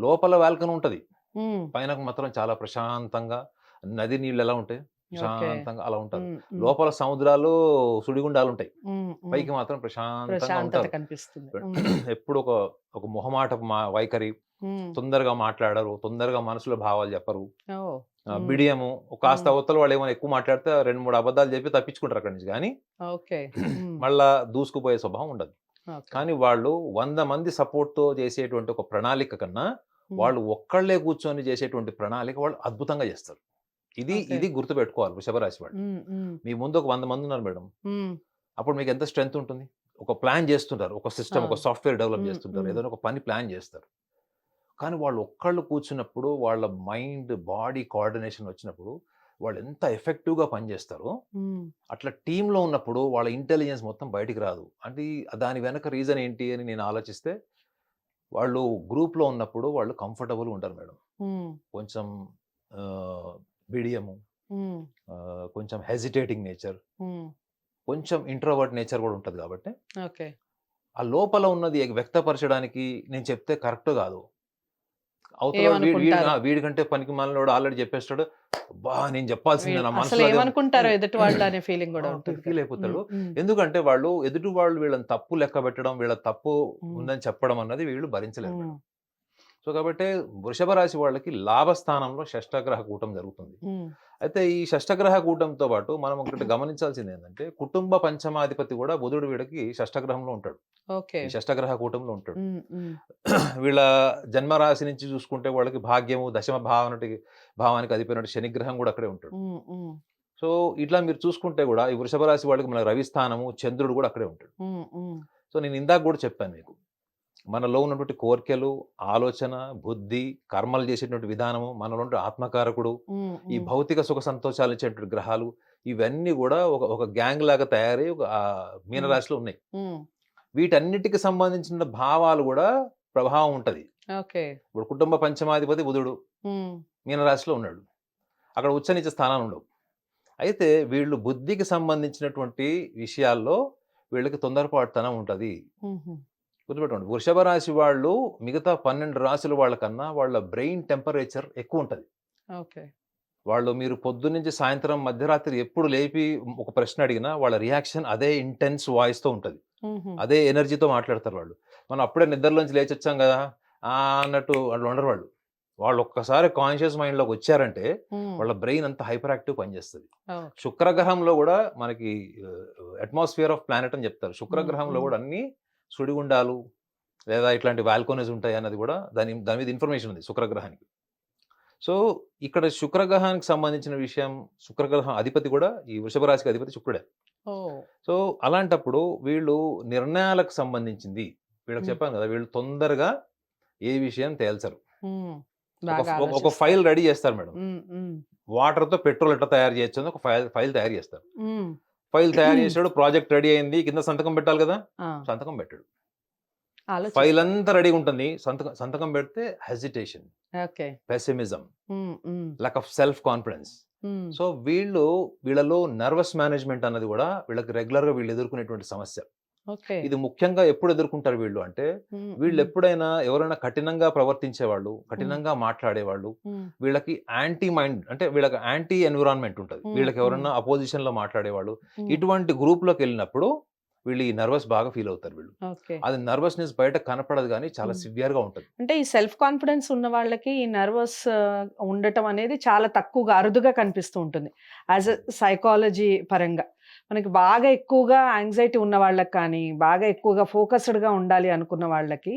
లోపల వాల్కన్ ఉంటది, హ్మ్. పైన మాత్రం చాలా ప్రశాంతంగా నది నీళ్ళు ఎలా ఉంటాయి? ఓకే. ప్రశాంతంగా అలా ఉంటారు. హ్మ్. హ్మ్. లోపల సముద్రాలు, సుడిగుండాలుంటాయి. హ్మ్. హ్మ్. పైకి మాత్రం ప్రశాంతంగా ప్రశాంతత ఉంటారు. కనిపిస్తుంది. హ్మ్. ఎప్పుడు ఒక మొహమాటపు వైఖరి, హ్మ్. తొందరగా మాట్లాడరు, తొందరగా మనసులో భావాలు చెప్పరు. ఓహ్! హ్మ్. బిడియము కాస్త హ్మ్. అవతల వాళ్ళేమైనా ఎక్కువ మాట్లాడితే 2, 3 అబద్దాలు చెప్పి తప్పించుకుంటారు అక్కడి నుంచి గానీ, ఓకే. హ్మ్. మళ్ళా దూసుకుపోయే స్వభావం ఉండదు. ఓకే. కానీ వాళ్ళు 100 మంది సపోర్ట్‌తో చేసేటువంటి ఒక ప్రణాళిక కన్నా, హ్మ్. వాళ్ళు ఒక్కళ్ళే కూర్చొని చేసేటువంటి ప్రణాళిక వాళ్ళు అద్భుతంగా చేస్తారు. ఇది ఓకే. ఇది గుర్తుపెట్టుకోవాలి వృషభ రాశి వాళ్ళు. హ్మ్. హ్మ్. మీ ముందు ఒక 100 మందున్నారు మేడం. హ్మ్. అప్పుడు మీకెంత స్ట్రెంత్ ఉంటుంది? ఒక ప్లాన్ చేస్తుంటారు. ఒక సిస్టమ్, ఒక అవును. సాఫ్ట్‌వేర్ డెవలప్ హ్మ్. చేస్తుంటారు. హ్మ్. ఏదైనా ఒక పని ప్లాన్ చేస్తారు. కానీ వాళ్ళు ఒక్కళ్ళు కూర్చున్నప్పుడు వాళ్ళ మైండ్, బాడీ కోఆర్డినేషన్ వచ్చినప్పుడు వాళ్ళెంత ఎఫెక్టివ్‌గా పనిచేస్తారో, హ్మ్. అట్లా టీమ్‌లో ఉన్నప్పుడు వాళ్ళ ఇంటెలిజెన్స్ మొత్తం బయటికి రాదు. అంటే దాని వెనక రీజన్ ఏంటి అని నేను ఆలోచిస్తే, వాళ్ళు గ్రూప్‌లో ఉన్నప్పుడు వాళ్ళు కంఫర్టబుల్‌గా ఉంటారు మేడం. హ్మ్. కొంచెం ఆహ్, బిడియము, హ్మ్. కొంచెం హెసిటేటింగ్ నేచర్, హ్మ్. కొంచెం ఇంట్రోవర్ట్ నేచర్ కూడా ఉంటది కాబట్టి, ఓకే. ఆ లోపల ఉన్నది వ్యక్తపరచడానికి నేను చెప్తే కరెక్ట్ కాదు. అవతలోడు వీడు వీడు ఆ! ఏమనుకుంటారో? వీడికంటే పనికిమాలినోడు ఆల్రెడీ చెప్పేస్తాడు. అబ్బా! నేను చెప్పాల్సిందే నా మనసులో అదే అసలేమనుకుంటారో ఫీల్ ఎదుటి వాళ్ళు అనే ఫీలింగ్ ఆ! గూడా ఉంటది ఫీల్ కదా! హ్మ్. అయిపోతాడు. హ్మ్. ఎందుకంటే వాళ్ళు ఎదుటి వాళ్ళు వీళ్ళని తప్పు లెక్క పెట్టడం, వీళ్ళ తప్పు హ్మ్. ఉందని చెప్పడం అన్నది వీళ్ళు భరించలేరు హ్మ్. మేడం. సో, కాబట్టే వృషభ రాశి వాళ్ళకి లాభస్థానంలో షష్టగ్రహ కూటమి జరుగుతుంది. హ్మ్. అయితే ఈ షష్టగ్రహ కూటమితో పాటు మనం ఒకటి గమనించాల్సిందేంటంటే, కుటుంబ పంచమాధిపతి కూడా బుధుడు వీళ్ళకి షష్టగ్రహంలో ఉంటాడు. ఓకే. ఈ షష్టగ్రహ కూటమిలో ఉంటాడు. హ్మ్. హ్మ్. వీళ్ళ జన్మరాశి నుంచి చూసుకుంటే వాళ్ళకి భాగ్యము, దశమ భావానికి అధిపైనటువంటి శనిగ్రహం గూడా అక్కడే ఉంటాడు. హ్మ్. హ్మ్. సో, ఇట్లా మీరు చూసుకుంటే గూడా ఈ వృషభ రాశి వాళ్ళకి మన రవి స్థానము, చంద్రుడు గూడా అక్కడే ఉంటాడు. హ్మ్. హ్మ్. సో, నేను ఇందాక గూడా చెప్పాను మీకు. మనలో ఉన్నటువంటి కోర్కెలు, ఆలోచన, బుద్ధి, కర్మలు చేసేటువంటి విధానము, మనలో ఉండే ఆత్మకారకుడు, హ్మ్. ఈ హ్మ్. భౌతిక సుఖ సంతోషాలిచ్చేటువంటి గ్రహాలు, ఇవన్నీ గూడా ఒక గ్యాంగ్ లాగా తయారై ఒక హ్మ్. మీనరాశిలో ఉన్నాయి. హ్మ్. వీటన్నిటికి సంబంధించిన భావాలు గూడా ప్రభావం ఉంటది. ఓకే. ఇప్పుడు కుటుంబ పంచమాధిపతి బుధుడు హ్మ్. మీనరాశిలో ఉన్నాడు. అక్కడ ఉచ్చ నీచ స్థానాలు ఉండవు. అయితే వీళ్ళు బుద్ధికి సంబంధించినటువంటి విషయాల్లో వీళ్ళకి తొందరపాటుతనం ఉంటది. హుహు. గుర్తుపెట్టుకోండి. వృషభ రాశి వాళ్ళు మిగతా 12 రాశుల వాళ్ళ కన్నా వాళ్ళ బ్రెయిన్ టెంపరేచర్ ఎక్కువుంటది. ఓకే. వాళ్ళు మీరు పొద్దున్నుంచి సాయంత్రం మధ్యరాత్రి ఎప్పుడు లేపి ఒక ప్రశ్న అడిగినా వాళ్ళ రియాక్షన్ అదే ఇంటెన్స్ వాయిస్‌తో ఉంటది. హుహు. అదే ఎనర్జీతో మాట్లాడతారు వాళ్ళు. మనం అప్పుడే నిద్రలోంచి లేచొచ్చాం గదా! అన్నట్టు అట్లా ఉండరు వాళ్ళు. వాళ్ళు ఒక్కసారి కాన్షియస్ మైండ్‌లోకొచ్చారంటే హ్మ్. వాళ్ళ బ్రెయిన్ అంతా హైపర్ యాక్టివ్ పనిచేస్తది. ఓకే. శుక్రగ్రహంలో గూడా మనకి అట్మాస్ఫియర్ ఆఫ్ ప్లానెట్ అని జెప్తారు. హ్మ్. శుక్రగ్రహంలో హ్మ్. గూడా అన్నీ సుడిగుండాలు లేదా ఇట్లాంటి బాల్కనీస్ ఉంటాయన్నది గూడా దాని మీద ఇన్ఫర్మేషన్ ఉంది శుక్రగ్రహానికి. సో, ఇక్కడ శుక్రగ్రహానికి సంబంధించిన విషయం శుక్రగ్రహం అధిపతి గూడా ఈ వృషభ రాశికి అధిపతి శుక్రుడే. ఓహ్! సో, అలాంటప్పుడు వీళ్ళు నిర్ణయాలకు సంబంధించింది వీళ్ళకి హ్మ్. చెప్పాను గదా! వీళ్ళు తొందరగా ఏ విషయం తేల్చరు. హ్మ్. ఒక బాగా ఒక ఫైల్ ఆలోచిస్తారు. రెడీ జేస్తారు మేడం. హ్మ్. హ్మ్. వాటర్‌తో పెట్రోల్ ఎట్లా తయారు చేయొచ్చని ఒక ఫైల్ తయారు జేస్తారు. హ్మ్. ఫైల్ తయారు చేసాడు. ప్రాజెక్ట్ రెడీ అయింది. కింద సంతకం పెట్టాలి గదా! ఆ! సంతకం పెట్టడు. ఫైల్ ఆలోచిస్తారు. అంతా రెడీగా ఉంటుంది. సంతకం పెడితే hesitation, okay. Pessimism, hmm. Hmm. Lack of self confidence. Hmm. So, వీళ్ళలో నర్వస్ మేనేజ్‌మెంట్ అన్నది గూడా వీళ్ళకి రెగ్యులర్‌గా వీళ్ళు ఎదుర్కొనేటువంటి సమస్య. ఓకే. ఇది ముఖ్యంగా ఎప్పుడు ఎదుర్కుంటారు వీళ్ళు అంటే, హ్మ్. హ్మ్. వీళ్ళెప్పుడైనా ఎవరైనా కఠినంగా ప్రవర్తించేవాళ్ళు, హ్మ్. కఠినంగా మాట్లాడేవాళ్ళు, హ్మ్. వీళ్ళకి యాంటీ మైండ్ అంటే వీళ్ళకి యాంటీ ఎన్విరాన్మెంట్ ఉంటది. హ్మ్. వీళ్ళకి హ్మ్. ఎవరన్నా అపోజిషన్‌లో మాట్లాడేవాళ్ళు, హ్మ్. ఇటువంటి గ్రూప్‌లోకెళ్ళినప్పుడు వీళ్ళు ఈ నర్వస్ బాగా ఫీల్ అవుతారు వీళ్ళు. ఓకే. అది నర్వస్‌నెస్ బయట కనపడదు గానీ చాలా హ్మ్. సివియర్‌గా ఉంటది. అంటే ఈ సెల్ఫ్ కాన్ఫిడెన్స్ ఉన్న వాళ్ళకి ఈ నర్వస్ ఉండటం అనేది చాలా తక్కువగా, అరుదుగా కనిపిస్తూ ఉంటుంది. యాస్ ఎ హ్మ్. సైకాలజీ పరంగా. మనకి బాగా ఎక్కువగా యాంగ్జైటీ ఉన్న వాళ్ళకి కానీ, బాగా ఎక్కువగా ఫోకస్డ్‌గా ఉండాలి అనుకున్న వాళ్ళకి,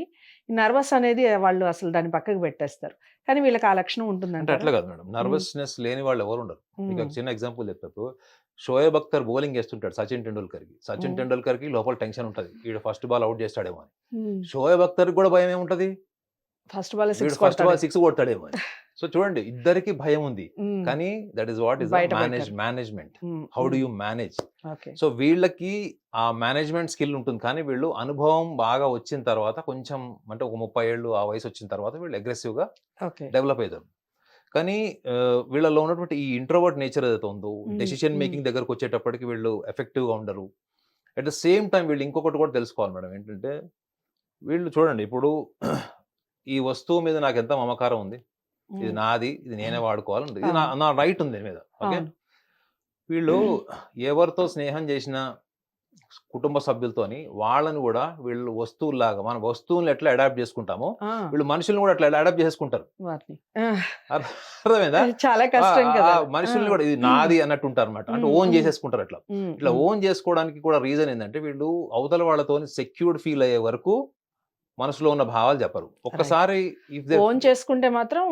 ఈ నర్వస్ అనేది వాళ్ళు అసలు దాన్ని పక్కకు పెట్టేస్తారు. కానీ వీళ్ళకి ఆ లక్షణం అంటే ఉంటుందంటారా? అట్లా కాదు మేడం. హ్మ్. నర్వస్‌నెస్ లేని వాళ్ళు ఎవరుండరు. మీకు హ్మ్. ఒక చిన్న ఎగ్జాంపుల్ చెప్తా ఇప్పుడు షోయబ్ అఖ్తర్ బౌలింగ్ ఏస్తుంటాడు సచిన్ టెండూల్కర్‌కి. సచిన్ హ్మ్. టెండూల్కర్‌కి లోపల టెన్షన్ ఉంటది. ఈడు ఫస్ట్ బాల్ ఔట్ చేస్తాడేమో అని. హ్మ్. షోయబ్ అఖ్తర్‌కి కూడా భయమేముంటది? ఫస్ట్ బాలే వీడు 6 ఫస్ట్ బాల్ కొడతాడేమో. 6 కొడతాడేమో అని. సో చూడండి ఇద్దరికీ భయం ఉంది. హ్మ్. కానీ that is what is the బయట పెట్టరు. మేనేజ్‌మెంట్. హ్మ్. హౌ డు హ్మ్. You manage? ఓకే. సో వీళ్ళకి ఆ మేనేజ్‌మెంట్ స్కిల్ ఉంటుంది. కానీ వీళ్ళు అనుభవం బాగా వచ్చిన తర్వాత కొంచెం అంటే ఒక 30 ఏళ్ళు ఆ వయసొచ్చిన తర్వాత వీళ్ళు అగ్రెసివ్‌గా ఓకే. డెవలప్ అయితారు. కానీ వీళ్ళలో ఉన్నటువంటి ఈ ఇంట్రోవర్ట్ నేచర్ ఏదైతే ఉందో, హ్మ్. డెసిషన్ హ్మ్. మేకింగ్ దగ్గరకొచ్చేటప్పటికి వీళ్ళు ఎఫెక్టివ్‌గా ఉండరు. అట్ ద సేమ్ టైమ్ వీళ్ళు ఇంకొకటి కూడా తెలుసుకోవాలి మేడం. ఏంటంటే, వీళ్ళు చూడండి ఇప్పుడు ఈ వస్తువు మీద నాకెంత మమకారం ఉంది. ఇది నాది, ఇది నేనే వాడుకోవాలి, ఇది నా రైట్ ఉంది దీని మీద. ఓకే, వీళ్ళు ఎవరితో స్నేహం చేసినా కుటుంబ సభ్యులతోని వాళ్ళని కూడా వీళ్ళు వస్తువుల్లాగా, మన వస్తువులను ఎట్లా అడాప్ట్ చేసుకుంటామో వీళ్ళు మనుషుల్ని కూడా అట్లా అడాప్ట్ చేసుకుంటారు. అర్థమైందా? చాలా కష్టం కదా. మనుషుల్ని కూడా ఇది నాది అన్నట్టు ఉంటారు అనమాట. అంటే ఓన్ చేసేసుకుంటారు. అట్లా ఇట్లా ఓన్ చేసుకోవడానికి కూడా రీజన్ ఏంటంటే వీళ్ళు అవతల వాళ్ళతో సెక్యూర్డ్ ఫీల్ అయ్యే వరకు మనసులో ఉన్న భావాలు చెప్పరు. ఒక్కసారి ఓన్ చేసుకుంటే మాత్రం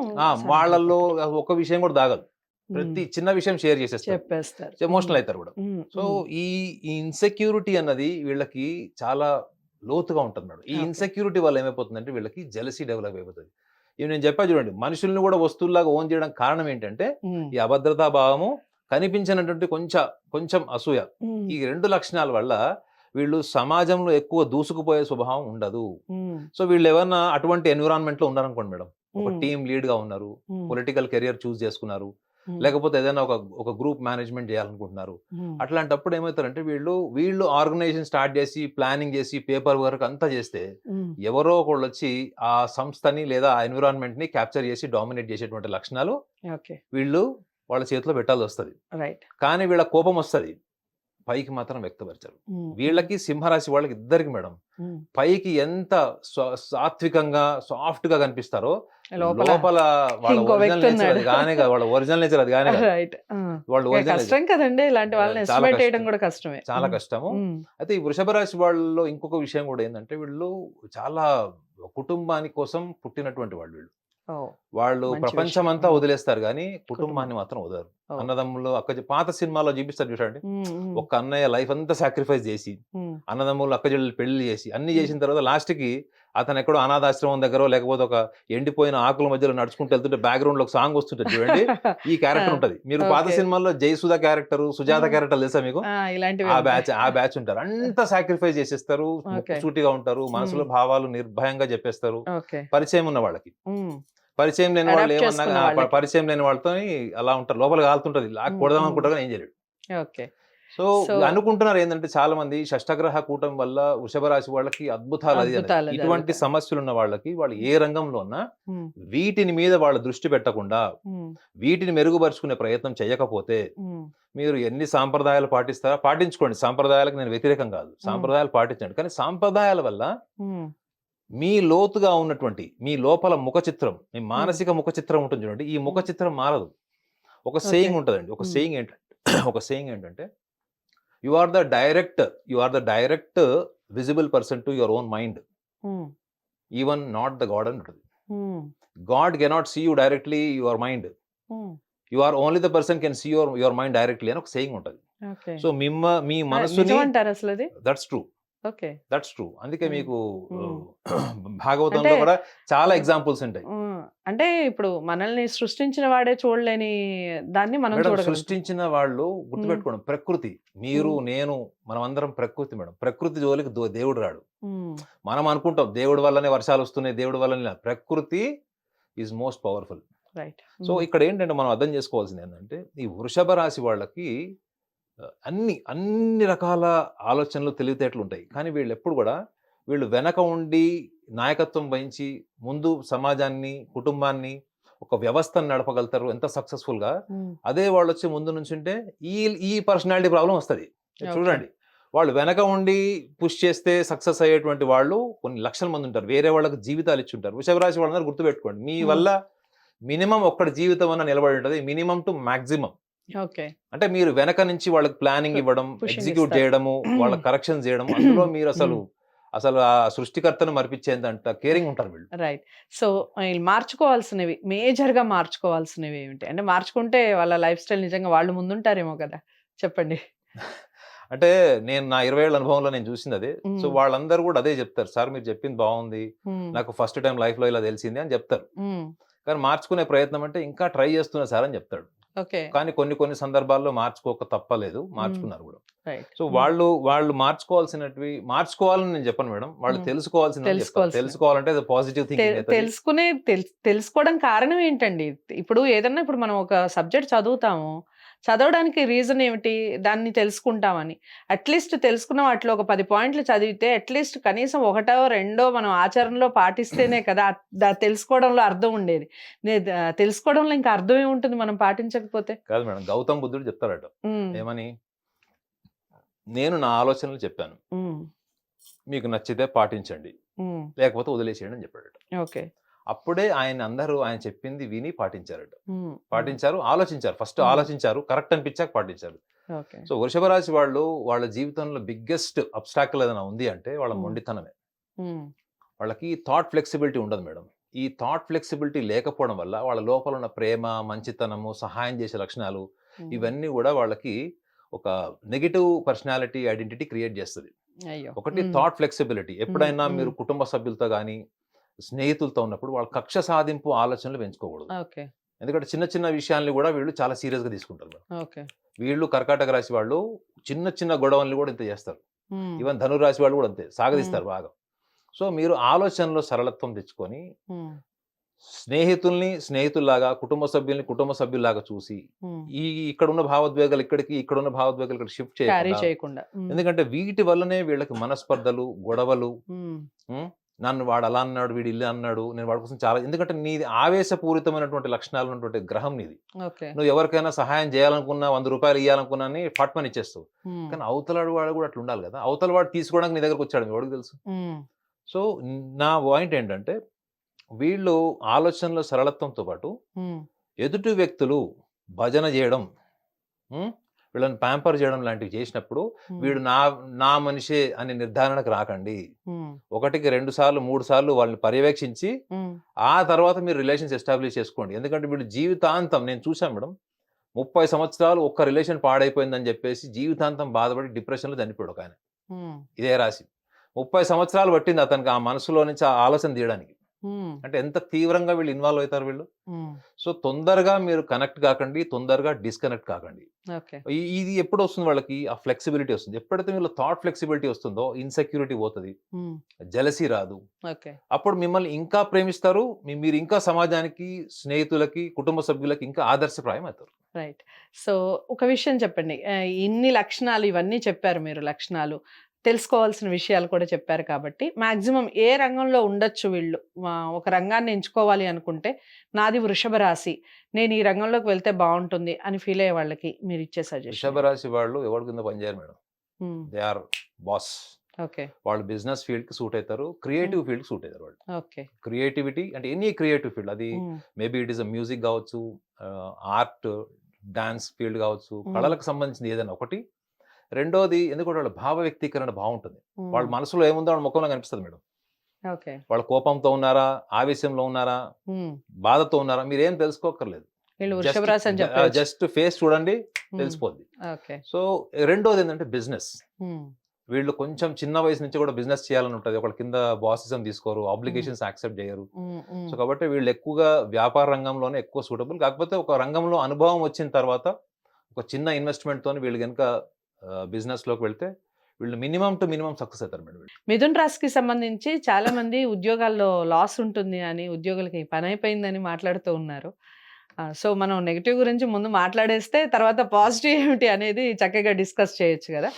వాళ్ళల్లో ఒక విషయం కూడా దాగదు. ప్రతి చిన్న విషయం షేర్ చెప్పేస్తారు, ఎమోషనల్ అవుతారు కూడా. సో ఈ ఇన్సెక్యూరిటీ అన్నది వీళ్ళకి చాలా లోతుగా ఉంటుంది మేడం. ఈ ఇన్సెక్యూరిటీ వల్ల ఏమైపోతుందంటే వీళ్ళకి జెలసీ డెవలప్ అయిపోతుంది. ఇవి నేను చెప్పా చూడండి, మనుషుల్ని కూడా వస్తువుల్లాగా ఓన్ చేయడం కారణం ఏంటంటే ఈ అభద్రతా భావము, కనిపించినటువంటి కొంచెం అసూయ. ఈ 2 లక్షణాల వల్ల వీళ్ళు సమాజంలో ఎక్కువ దూసుకుపోయే స్వభావం ఉండదు. సో వీళ్ళు ఏమన్నా అటువంటి ఎన్విరాన్మెంట్ లో ఉన్నారనుకోండి మేడం, ఒక టీమ్ లీడ్ గా ఉన్నారు, పొలిటికల్ కెరియర్ చూస్ చేసుకున్నారు, లేకపోతే ఏదైనా ఒక గ్రూప్ మేనేజ్మెంట్ చేయాలనుకుంటున్నారు, అట్లాంటప్పుడు ఏమవుతారంటే వీళ్ళు ఆర్గనైజేషన్ స్టార్ట్ చేసి ప్లానింగ్ చేసి పేపర్ వర్క్ అంతా చేస్తే ఎవరో ఒకళ్ళు వచ్చి ఆ సంస్థని లేదా ఆ ఎన్విరాన్మెంట్ ని క్యాప్చర్ చేసి డామినేట్ చేసేటువంటి లక్షణాలు వీళ్ళు వాళ్ళ చేతిలో పెట్టాల్సి వస్తుంది. కానీ వీళ్ళ కోపం వస్తుంది, పైకి మాత్రం వ్యక్తపరచారు. వీళ్ళకి సింహరాశి వాళ్ళకి ఇద్దరికి మేడం పైకి ఎంత సాత్వికంగా సాఫ్ట్ గా కనిపిస్తారో లోపల వాళ్ళ ఒరిజినల్ నేచర్ అది కానే కాదు. వాళ్ళ ఒరిజినల్ నేచర్ అది కానే వాళ్ళు కష్టం కదండి, ఇలాంటి వాళ్ళని ఎస్టిమేట్ చేయడం కూడా కష్టమే, చాలా కష్టము. అయితే ఈ వృషభ రాశి వాళ్ళలో ఇంకొక విషయం కూడా ఏంటంటే వీళ్ళు చాలా కుటుంబాని కోసం పుట్టినటువంటి వాళ్ళు. వాళ్ళు ప్రపంచం అంతా వదిలేస్తారు కానీ కుటుంబాన్ని మాత్రం వదలరు. అన్నదమ్ములు పాత సినిమాలో చూపిస్తారు చూడండి, ఒక అన్నయ్య లైఫ్ అంతా సాక్రిఫైస్ చేసి అన్నదమ్ములు అక్క చెల్లెలు పెళ్లి చేసి అన్ని చేసిన తర్వాత లాస్ట్ కి అతను ఎక్కడో అనాథాశ్రమం దగ్గర లేకపోతే ఒక ఎండిపోయిన ఆకుల మధ్యలో నడుచుకుంటూ వెళ్తుంటే బ్యాక్గ్రౌండ్ లో ఒక సాంగ్ వస్తుంటది చూడండి, ఈ క్యారెక్టర్ ఉంటది. మీరు పాత సినిమాల్లో జయసుధ క్యారెక్టర్, సుజాత క్యారెక్టర్ తెలుసా మీకు? ఆ బ్యాచ్ ఉంటారు, అంతా సాక్రిఫైస్ చేసేస్తారు, సూటిగా ఉంటారు, మనసులో భావాలు నిర్భయంగా చెప్పేస్తారు. పరిచయం ఉన్న వాళ్ళకి, పరిచయం లేని వాళ్ళు ఏమన్నా పరిచయం లేని వాళ్ళతో అలా ఉంటారు, లోపల కాలుతుంటది, కొడదాం అనుకుంటారు కానీ ఏం చేయలేడు. సో అనుకుంటున్నారు ఏంటంటే చాలా మంది షష్టగ్రహ కూటమి వల్ల వృషభ రాశి వాళ్ళకి అద్భుతాలు అది ఇటువంటి సమస్యలు ఉన్న వాళ్ళకి వాళ్ళు ఏ రంగంలో ఉన్నా వీటిని మీద వాళ్ళ దృష్టి పెట్టకుండా వీటిని మెరుగుపరుచుకునే ప్రయత్నం చేయకపోతే మీరు ఎన్ని సాంప్రదాయాలు పాటిస్తారా పాటించుకోండి, సాంప్రదాయాలకు నేను వ్యతిరేకం కాదు, సాంప్రదాయాలు పాటించండి, కానీ సాంప్రదాయాల వల్ల మీ లోతుగా ఉన్నటువంటి మీ లోపల ముఖ చిత్రం, మీ మానసిక ముఖ చిత్రం ఉంటుంది చూడండి, ఈ ముఖ చిత్రం మారదు. ఒక సేయింగ్ ఉంటుందండి, ఒక సేయింగ్ ఏంటంటే you are the direct visible person to your own mind, even not the God అని ఉంటుంది. God cannot see you directly your mind, you are only the person can see your mind directly అని ఒక saying ఉంటుంది. So మీ మనసుని, that's true. అందుకే మీకు భాగవతంలో కూడా చాలా ఎగ్జాంపుల్స్ ఉంటాయి. అంటే ఇప్పుడు మనల్ని సృష్టించిన వాడే చూడలేని దాన్ని మనం సృష్టించిన వాళ్ళు గుర్తుపెట్టుకోండి, ప్రకృతి, మీరు నేను మనం అందరం ప్రకృతి మేడం. ప్రకృతి జోలికి దేవుడు రాడు. మనం అనుకుంటాం దేవుడి వల్లనే వర్షాలు వస్తున్నాయి, దేవుడి వల్లనే. ప్రకృతి ఈజ్ మోస్ట్ పవర్ఫుల్. సో ఇక్కడ ఏంటంటే మనం అర్థం చేసుకోవాల్సింది ఏంటంటే ఈ వృషభ రాశి వాళ్ళకి అన్ని రకాల ఆలోచనలు తెలివితేటలు ఉంటాయి, కానీ వీళ్ళు ఎప్పుడు కూడా వీళ్ళు వెనక ఉండి నాయకత్వం వహించి ముందు సమాజాన్ని, కుటుంబాన్ని, ఒక వ్యవస్థను నడపగలుగుతారు ఎంత సక్సెస్ఫుల్ గా. అదే వాళ్ళు వచ్చి ముందు నుంచి ఉంటే ఈ పర్సనాలిటీ ప్రాబ్లం వస్తుంది. చూడండి, వాళ్ళు వెనక ఉండి పుష్ చేస్తే సక్సెస్ అయ్యేటువంటి వాళ్ళు కొన్ని లక్షల మంది ఉంటారు, వేరే వాళ్ళకి జీవితాలు ఇచ్చి ఉంటారు. వృషభ రాశి వాళ్ళందరూ గుర్తుపెట్టుకోండి, మీ వల్ల మినిమం ఒక్కటి జీవితం అన్న నిలబడి ఉంటుంది, మినిమం టు మాక్సిమం. అంటే మీరు వెనక నుంచి వాళ్ళకి ప్లానింగ్ ఇవ్వడం, ఎగ్జిక్యూట్ చేయడము, వాళ్ళ కరెక్షన్ చేయడం, అందులో మీరు అసలు ఆ సృష్టికర్తను మరిపించేంత కేరింగ్ ఉంటారు వీళ్ళు. రైట్. సో మార్చుకోవాల్సినవి, మేజర్ గా మార్చుకోవాల్సినవి ఏమిటి? అంటే మార్చుకుంటే వాళ్ళ లైఫ్ స్టైల్ నిజంగా వాళ్ళు ముందుంటారేమో కదా, చెప్పండి. అంటే నేను నా 20 ఏళ్ళ అనుభవంలో నేను చూసింది అదే. సో వాళ్ళందరూ కూడా అదే చెప్తారు, సార్ మీరు చెప్పింది బాగుంది, నాకు ఫస్ట్ టైం లైఫ్ లో ఇలా తెలిసింది అని చెప్తారు. కానీ మార్చుకునే ప్రయత్నం అంటే ఇంకా ట్రై చేస్తున్నా సార్ అని చెప్తాడు. కానీ కొన్ని సందర్భాల్లో మార్చుకోక తప్పలేదు, మార్చుకున్నారు కూడా. సో వాళ్ళు మార్చుకోవాలని నేను చెప్పను మేడం, వాళ్ళు తెలుసుకోవాలంటే పాజిటివ్ థింకింగ్. తెలుసుకోవడం కారణం ఏంటండి? ఇప్పుడు మనం ఒక సబ్జెక్ట్ చదువుతాము, చదవడానికి రీజన్ ఏమిటి? దాన్ని తెలుసుకుంటామని. అట్‌లీస్ట్ తెలుసుకున్న వాటిలో ఒక 10 పాయింట్లు చదివితే అట్‌లీస్ట్ కనీసం ఒకటో, రెండో మనం ఆచరణలో పాటిస్తేనే కదా తెలుసుకోవడంలో అర్థం ఉండేది. తెలుసుకోవడంలో ఇంకా అర్థం ఏముంటుంది మనం పాటించకపోతే? కాదు మేడం, గౌతమ్ బుద్ధుడు చెప్తారట హ్మ్. ఏమని, నేను నా ఆలోచనలు చెప్పాను, హ్మ్. మీకు నచ్చితే పాటించండి, హ్మ్. లేకపోతే వదిలేసేయండి అని చెప్పాడట. ఓకే. అప్పుడే అందరూ ఆయన చెప్పింది విని పాటించారట. హ్మ్. హ్మ్. పాటించారు, ఆలోచించారు. ఫస్ట్ హ్మ్. ఆలోచించారు, కరెక్ట్ అనిపించాక పాటించారు. ఓకే. సో వృషభ రాశి వాళ్ళు వాళ్ళ జీవితంలో బిగ్గెస్ట్ అబ్స్టాకిల్ ఏదైనా ఉంది అంటే వాళ్ళ హ్మ్. మొండితనమే. హ్మ్. వాళ్ళకి థాట్ ఫ్లెక్సిబిలిటీ ఉండదు మేడం. ఈ థాట్ ఫ్లెక్సిబిలిటీ లేకపోవడం వల్ల వాళ్ళ లోపల ఉన్న ప్రేమ, మంచితనము, సహాయం చేసే లక్షణాలు హ్మ్. ఇవన్నీ కూడా వాళ్ళకి ఒక నెగెటివ్ పర్సనాలిటీ ఐడెంటిటీ క్రియేట్ చేస్తది. అయ్యో! ఒకటి హ్మ్. Thought flexibility. హ్మ్. ఎప్పుడైనా హ్మ్. మీరు కుటుంబ సభ్యులతో గాని, స్నేహితులతో ఉన్నప్పుడు వాళ్ళ కక్ష సాధింపు ఆలోచనలు పెంచుకోకూడదు. ఓకే. ఎందుకంటే చిన్న చిన్న విషయాల్ని కూడా వీళ్ళు చాలా సీరియస్‌గా తీసుకుంటారు మేడం. ఓకే. వీళ్ళు కర్కాటక రాశి వాళ్ళు చిన్న చిన్న గొడవల్ని కూడా ఇంత చేస్తారు. హ్మ్. ఈవెన్ ధనుర్ రాశి వాళ్ళు కూడా అంతే హ్మ్. సాగదీస్తారు బాగా. సో మీరు ఆలోచనలో సరళత్వం తెచ్చుకొని హ్మ్. స్నేహితుల్ని స్నేహితుల్లాగా, కుటుంబ సభ్యుల్ని కుటుంబ సభ్యుల్లాగా చూసి, హ్మ్. ఇక్కడున్న భావోద్వేగాలు ఇక్కడికి, ఇక్కడున్న భావోద్వేగాలు ఇక్కడ షిఫ్ట్ క్యారీ చేయకుండా, చేయకుండా. హ్మ్. ఎందుకంటే వీటి వల్లనే వీళ్ళకి మనస్పర్ధలు, గొడవలు. హ్మ్. హ్మ్. నన్ను వాడు అలా అన్నాడు, వీడు ఇలా అన్నాడు, నేను వాడి కోసం చాలా, ఎందుకంటే నీది ఆవేశపూరితమైనటువంటి లక్షణాలు ఉన్నటువంటి గ్రహం నీది. ఓకే. నువ్వు ఎవరికైనా సహాయం చేయాలనుకున్నా, రూ. 100 ఇయ్యాలనుకున్నా అని ఫట్మని ఇచ్చేస్తావు. హ్మ్. కానీ అవతలాడు వాడు కూడా అట్లా ఉండాలి కదా! అవతల వాడు తీసుకోవడానికి నీ దగ్గరకొచ్చాడు ఎవడికి తెలుసు? హ్మ్. సో, నా పాయింట్ ఏంటంటే వీళ్ళు ఆలోచనలో సరళత్వంతో పాటు హ్మ్. ఎదుటి వ్యక్తులు భజన చేయడం, హ్మ్, వీళ్ళని ప్యాంపర్ చేయడం లాంటివి చేసినప్పుడు హ్మ్. వీడు నా మనిషే అనే నిర్ధారణకు రాకండి. హ్మ్. 1కి 2 సార్లు, 3 సార్లు వాళ్ళని పర్యవేక్షించి హ్మ్. ఆ తర్వాత మీరు రిలేషన్స్ ఎస్టాబ్లిష్ చేసుకోండి. ఎందుకంటే వీళ్ళు జీవితాంతం, నేను చూసాను మేడం, 30 సంవత్సరాలు ఒక్క రిలేషన్ పాడైపోయిందని చెప్పేసి జీవితాంతం బాధపడి డిప్రెషన్‌లో చనిపోయాడు ఒకాయన. హ్మ్. ఇదే రాశి. 30 సంవత్సరాలు పట్టింది అతనికి ఆ మనసులో నుంచి ఆ ఆలోచన తీయడానికి. హ్మ్. అంటే ఎంత తీవ్రంగా వీళ్ళు ఇన్వాల్వ్ అవుతారు వీళ్ళు. హ్మ్. సో తొందరగా మీరు కనెక్ట్ కాకండి, తొందరగా డిస్కనెక్ట్ కాకండి. ఓకే. ఇది ఎప్పుడొస్తుంది వాళ్ళకి? ఆ ఫ్లెక్సిబిలిటీ వస్తుంది. ఎప్పుడైతే వీళ్ళ థాట్ ఫ్లెక్సిబిలిటీ వస్తుందో ఇన్‌సెక్యూరిటీ పోతది. హ్మ్. జెలసీ రాదు. ఓకే. అప్పుడు మిమ్మల్ని ఇంకా ప్రేమిస్తారు. మీరు ఇంకా సమాజానికి, స్నేహితులకి, కుటుంబ సభ్యులకి ఇంకా ఆదర్శప్రాయం అవుతారు. రైట్. సో, ఒక విషయం చెప్పండి. ఇన్ని లక్షణాలు ఇవన్నీ చెప్పారు మీరు లక్షణాలు. తెలుసుకోవాల్సిన విషయాలు కూడా చెప్పారు కాబట్టి, మాక్సిమం ఏ రంగంలో ఉండొచ్చు వీళ్ళు? ఒక రంగాన్ని ఎంచుకోవాలి అనుకుంటే, నాది వృషభ రాశి. నేను ఈ రంగంలోకి వెళ్తే బావుంటుంది అని ఫీల్ అయ్యే వాళ్ళకి మీరిచ్చే సజెషన్ వృషభ ఏంటి? రాశి వాళ్ళు ఎవరి కింద పనిచేయరు madam. Hmm. They are boss. Okay. వాళ్ళు బిజినెస్ ఫీల్డ్‌కి సూట్ అయితారు. హ్మ్. క్రియేటివ్ ఫీల్డ్‌కి సూట్ అయితారు వాళ్ళు. ఓకే. క్రియేటివిటీ అంటే ఎనీ క్రియేటివ్ ఫీల్డ్, అది hmm. Maybe it is music కావచ్చు, ఆర్ట్, డాన్స్ ఫీల్డ్ కావచ్చు, హ్మ్. కళలకు సంబంధించింది ఏదైనా ఒకటి. రెండోది ఎందుకంటే వాళ్ళ భావ వ్యక్తీకరణ బావుంటుంది. వాళ్ళ హ్మ్. మనసులో ఏముందో వాళ్ళ ముఖంలో కనిపిస్తది మేడం. ఓకే. వాళ్ళు కోపంతో ఉన్నారా? ఆవేశంలో ఉన్నారా? హ్మ్. బాధతో ఉన్నారా? మీరేం తెలుసుకోక్కర్లేదు. వీళ్ళు వృషభ జస్ట్ రాశి అని చెప్పేయొచ్చు. జస్ట్ ఫేస్ చూడండి హ్మ్. తెలిసిపోద్ది. ఓకే. సో, రెండోదేంటంటే బిజినెస్. హ్మ్. వీళ్ళు కొంచెం చిన్న వయసు నుంచి కూడా బిజినెస్ చేయాలని ఉంటది. ఒకళ్ళ కింద బాసిజం తీసుకోరు. హ్మ్. ఆబ్లిగేషన్స్ యాక్సెప్ట్ చేయరు. హ్మ్. సో, హ్మ్. కాబట్టి వీళ్ళు ఎక్కువగా వ్యాపార రంగంలోనే ఎక్కువ సూటబుల్. కాకపోతే ఒక రంగంలో అనుభవం వచ్చిన తర్వాత ఒక చిన్న ఇన్వెస్ట్‌మెంట్‌తోని వీళ్ళు గనుక బిజినెస్‌లోకి వెళ్తే వీళ్ళు మినిమమ్ టు మినిమమ్ సక్సెస్ అవుతారు మేడం వీళ్ళు. మిథున్ రాశికి సంబంధించి చాలా మంది ఉద్యోగాల్లో లాస్ ఉంటుంది అని, ఉద్యోగులకి పనైపోయిందని మాట్లాడుతూ ఉన్నారు. సో, మనం నెగెటివ్ గురించి ముందు మాట్లాడేస్తే తర్వాత పాజిటివ్ ఏమిటి అనేది చక్కగా డిస్కస్ చేయొచ్చు గదా!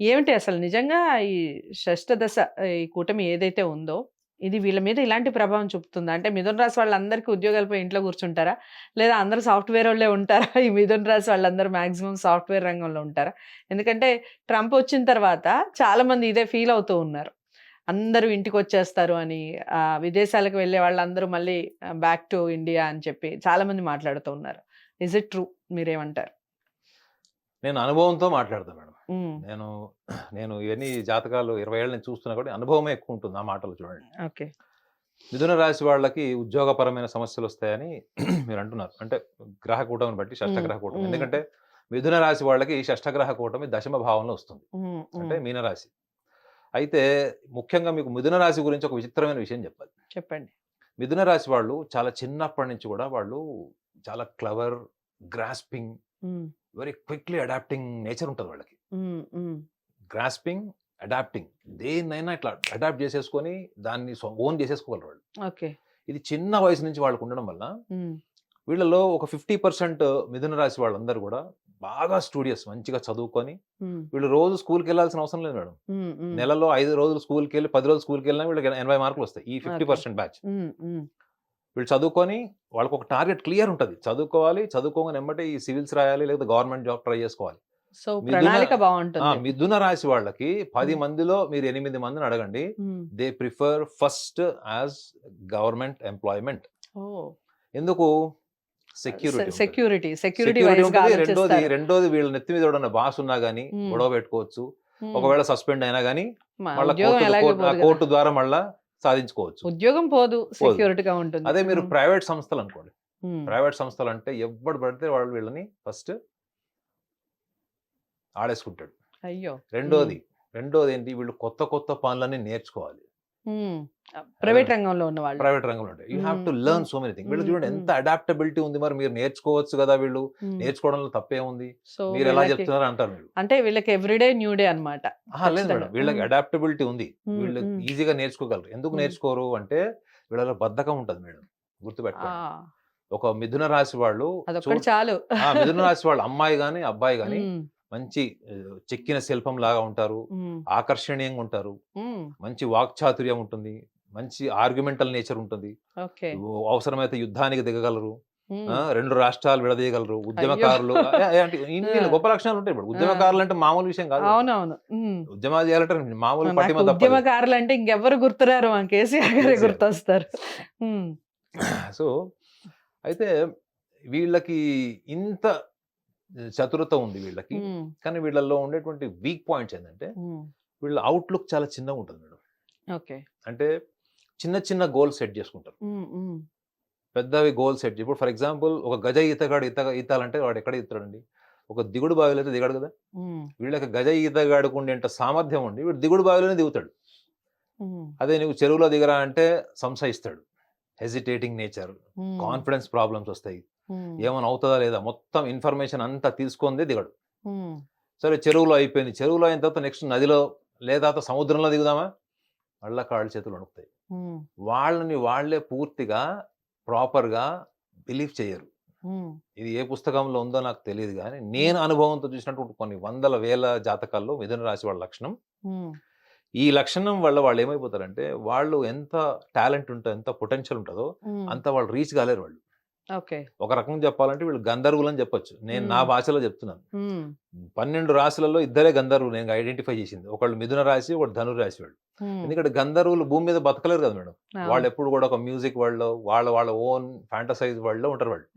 ఏమిటి అసలు నిజంగా ఈ షష్ఠదశ ఈ కూటమి ఏదైతే ఉందో, ఇది వీళ్ళ మీద ఇలాంటి ప్రభావం చూపుతుందా? అంటే మిథున రాశి వాళ్ళందరికీ ఉద్యోగాలు పోయి ఇంట్లో కూర్చుంటారా? లేదా అందరూ సాఫ్ట్‌వేరోళ్ళే ఉంటారా? ఈ మిథున రాశి వాళ్ళందరూ మాక్సిమం సాఫ్ట్‌వేర్ రంగంలో ఉంటారా? ఎందుకంటే ట్రంప్ వచ్చిన తర్వాత చాలామంది ఇదే ఫీల్ అవుతూ ఉన్నారు. అందరూ ఇంటికొచ్చేస్తారు అని, విదేశాలకు వెళ్ళే వాళ్ళందరూ మళ్ళీ బ్యాక్ టు ఇండియా అని చెప్పి చాలామంది మాట్లాడుతూ ఉన్నారు. Is it true? మీరేమంటారు? నేను అనుభవంతో మాట్లాడతా మేడం. హ్మ్. నేను నేను ఇవన్నీ జాతకాలు 20 ఏళ్ల నుంచి చూస్తున్నా కాబట్టి అనుభవమే ఎక్కువ ఉంటుంది నా మాటలు చూడండి. ఓకే. మిథున రాశి వాళ్ళకి ఉద్యోగపరమైన సమస్యలొస్తాయని మీరంటున్నారు. అంటే గ్రహ కూటమిని బట్టి హ్మ్. షష్టగ్రహ కూటమి. హ్మ్. ఎందుకంటే మిథున రాశి వాళ్ళకి షష్టగ్రహ కూటమి దశమ భావంలో వస్తుంది. హ్మ్. అంటే హ్మ్. మీనరాశి. అయితే ముఖ్యంగా మీకు మిథున రాశి గురించి ఒక విచిత్రమైన విషయం చెప్పాలి. చెప్పండి. మిథున రాశి వాళ్ళు చాలా చిన్నప్పటి నుంచి కూడా వాళ్ళు చాలా క్లవర్, గ్రాస్పింగ్, హ్మ్. వెరీ క్విక్‌లీ అడాప్టింగ్ నేచర్ ఉంటది వాళ్ళకి. హ్మ్. హ్మ్. గ్రాస్పింగ్, అడాప్టింగ్, దేన్నైనా ఇట్లా అడాప్ట్ చేసేసుకొని దాన్ని ఓన్ చేసేసుకోగలరు వాళ్ళు. ఓకే. ఇది చిన్న వయసు నుంచి వాళ్ళకుండడం వల్ల హ్మ్. వీళ్ళలో ఒక 50% మిథున రాశి వాళ్ళందరూ గూడా బాగా స్టూడియస్, మంచిగా చదువుకొని ఉమ్, వీళ్ళు రోజు స్కూల్కి వెళ్ళాల్సిన అవసరం లేదు మేడం. ఉమ్, ఉమ్, నెలలో 5 రోజులు స్కూల్కి వెళ్ళి 10 రోజులు స్కూల్కి వెళ్ళినా వీళ్ళకి 80 మార్కులు వస్తాయి. ఈ 50% బ్యాచ్ ఉమ్, ఉమ్, వీళ్ళు చదువుకొని వాళ్ళకి ఒక టార్గెట్ క్లియర్ ఉంటుంది. చదువుకోవాలి, చదువుకోగానే ఎమ్మటే ఈ సివిల్స్ రాయాలి, లేదా గవర్నమెంట్ జాబ్ ట్రై చేసుకోవాలి. సో మిథున ప్రణాళిక బాగుంటుంది. మిథున రాశి వాళ్ళకి 10 ఉమ్, మందిలో మీరు 8 మందిని అడగండి. Um, they prefer first as government employment. ఓ ఎందుకు? సెక్యూరిటీ సెక్యూరిటీ సెక్యూరిటీ వైజ్ గా ఉంటుంది. ఆలోచిస్తారు. రెండోది వీళ్ళ నెత్తి మీద ఎవడన్నా బాస్ ఉన్నా గానీ ఉమ్, గొడవ పెట్టుకోవచ్చు. ఉమ్, ఒకవేళ సస్పెండ్ అయినా గానీ మళ్ళా ఉద్యోగం ఎలాగే పోదు కదా. కోర్టు ద్వారా మళ్ళా సాధించుకోవచ్చు. ఉద్యోగం పోదు, సెక్యూరిటీగా ఉంటుంది. అదే మీరు ఉమ్, ప్రైవేట్ సంస్థలు అనుకోండి. ఉమ్, ప్రైవేట్ సంస్థలు అంటే ఎవడు పడితే వాళ్ళు వీళ్ళని ఫస్ట్ ఆడేసుకుంటాడు. అయ్యో. రెండోది ఏంటి? వీళ్ళు కొత్త పనులన్నీ నేర్చుకోవాలి. ప్రైవేట్ రంగంలో ఉన్న వాళ్ళు. ప్రైవేట్ రంగంలో ఉంటాయి. You have to learn so many thing. వీళ్ళు చూడండి ఎంత అడాప్టబిలిటీ ఉంది. మరి మీరు నేర్చుకోవచ్చు కదా. వీళ్ళు నేర్చుకోవడంలో తప్పే ఉంది. సో మీరు ఎలా చెప్తున్నారు అంటారు మీరు. అంటే వీళ్ళకి ఎవ్రీడే న్యూ డే అన్నమాట. లేదు మేడం, వీళ్ళకి అడాప్టబిలిటీ ఉంది. వీళ్ళు ఈజీగా నేర్చుకోగలరు. ఎందుకు నేర్చుకోరు అంటే వీళ్ళలో బద్ధకం ఉంటుంది మేడం. గుర్తుపెట్టుకోండి. ఒక మిథున రాశి వాళ్ళు అదొక్కటి చాలు. మిథున రాశి వాళ్ళు అమ్మాయి గాని అబ్బాయి గాని మంచి చెక్కిన శిల్పం లాగా ఉంటారు, ఆకర్షణీయంగా ఉంటారు, మంచి వాక్చాతుర్యం ఉంటుంది, మంచి ఆర్గ్యుమెంటల్ నేచర్ ఉంటుంది, అవసరమైతే యుద్ధానికి దిగగలరు, 2 రాష్ట్రాలు విడదీయగలరు, ఉద్యమకారులు. ఇన్ని గొప్ప లక్షణాలు ఉంటాయి. ఇప్పుడు ఉద్యమకారులు అంటే మామూలు విషయం కాదు. అవునవును. ఉద్యమాలు చేయాలంటే మామూలు పట్టిమ తప్పదు. ఉద్యమకారులు అంటే ఇంకెవ్వరు గుర్తురారు, మా కేసీఆర్ గారే గుర్తొస్తారు. సో అయితే వీళ్ళకి ఇంత చతురత ఉంది వీళ్ళకి. కానీ వీళ్ళల్లో ఉండేటువంటి వీక్ పాయింట్స్ ఏంటంటే వీళ్ళ అవుట్లుక్ చాలా చిన్నగా ఉంటుంది మేడం. ఓకే. అంటే చిన్న గోల్ సెట్ చేసుకుంటారు, పెద్దవి గోల్ సెట్. ఇప్పుడు ఫర్ ఎగ్జాంపుల్ ఒక గజ ఈతగాడు ఈతాలంటే వాడు ఎక్కడ ఈతాడండి? ఒక దిగుడు బావిలో అయితే దిగాడు కదా. వీళ్ళకి గజ ఈతగాడుకు ఉండేంత సామర్థ్యం ఉండి వీడు దిగుడు బావిలోనే దిగుతాడు. అదే నువ్వు చెరువులో దిగరా అంటే సంశయిస్తాడు, హెజిటేటింగ్ నేచర్, కాన్ఫిడెన్స్ ప్రాబ్లమ్స్ వస్తాయి, ఏమైనా అవుతుందా లేదా మొత్తం ఇన్ఫర్మేషన్ అంతా తీసుకుందే దిగడు. సరే చెరువులో అయిపోయింది, చెరువులో అయిన తర్వాత నెక్స్ట్ నదిలో లేదా సముద్రంలో దిగుదామా, మళ్ళా కాళ్ళు చేతులు వణుకుతాయి. వాళ్ళని వాళ్ళే పూర్తిగా ప్రాపర్గా బిలీవ్ చేయరు. ఇది ఏ పుస్తకంలో ఉందో నాకు తెలియదు, కానీ నేను అనుభవంతో చూసినటువంటి కొన్ని వందల వేల జాతకాల్లో మిథున రాశి వాళ్ళ లక్షణం. ఈ లక్షణం వల్ల వాళ్ళు ఏమైపోతారంటే వాళ్ళు ఎంత టాలెంట్ ఉంటుందో, ఎంత పొటెన్షియల్ ఉంటుందో అంత వాళ్ళు రీచ్ కాలేరు. వాళ్ళు ఒక రకంగా చెప్పాలంటే వీళ్ళు గంధర్వులు అని చెప్పొచ్చు. నేను నా భాషలో చెప్తున్నాను. 12 రాశులలో ఇద్దరే గంధర్వులు నేను ఐడెంటిఫై చేసింది. ఒకళ్ళు మిథున రాశి, ఒకటి ధను రాశి వాళ్ళు. ఎందుకంటే గంధర్వులు భూమి మీద బతకలేరు కదా మేడం. వాళ్ళు ఎప్పుడు కూడా ఒక మ్యూజిక్ వరల్డ్ లో వాళ్ళ ఓన్ ఫ్యాంటసైజ్ వరల్డ్ లో ఉంటారు వాళ్ళు.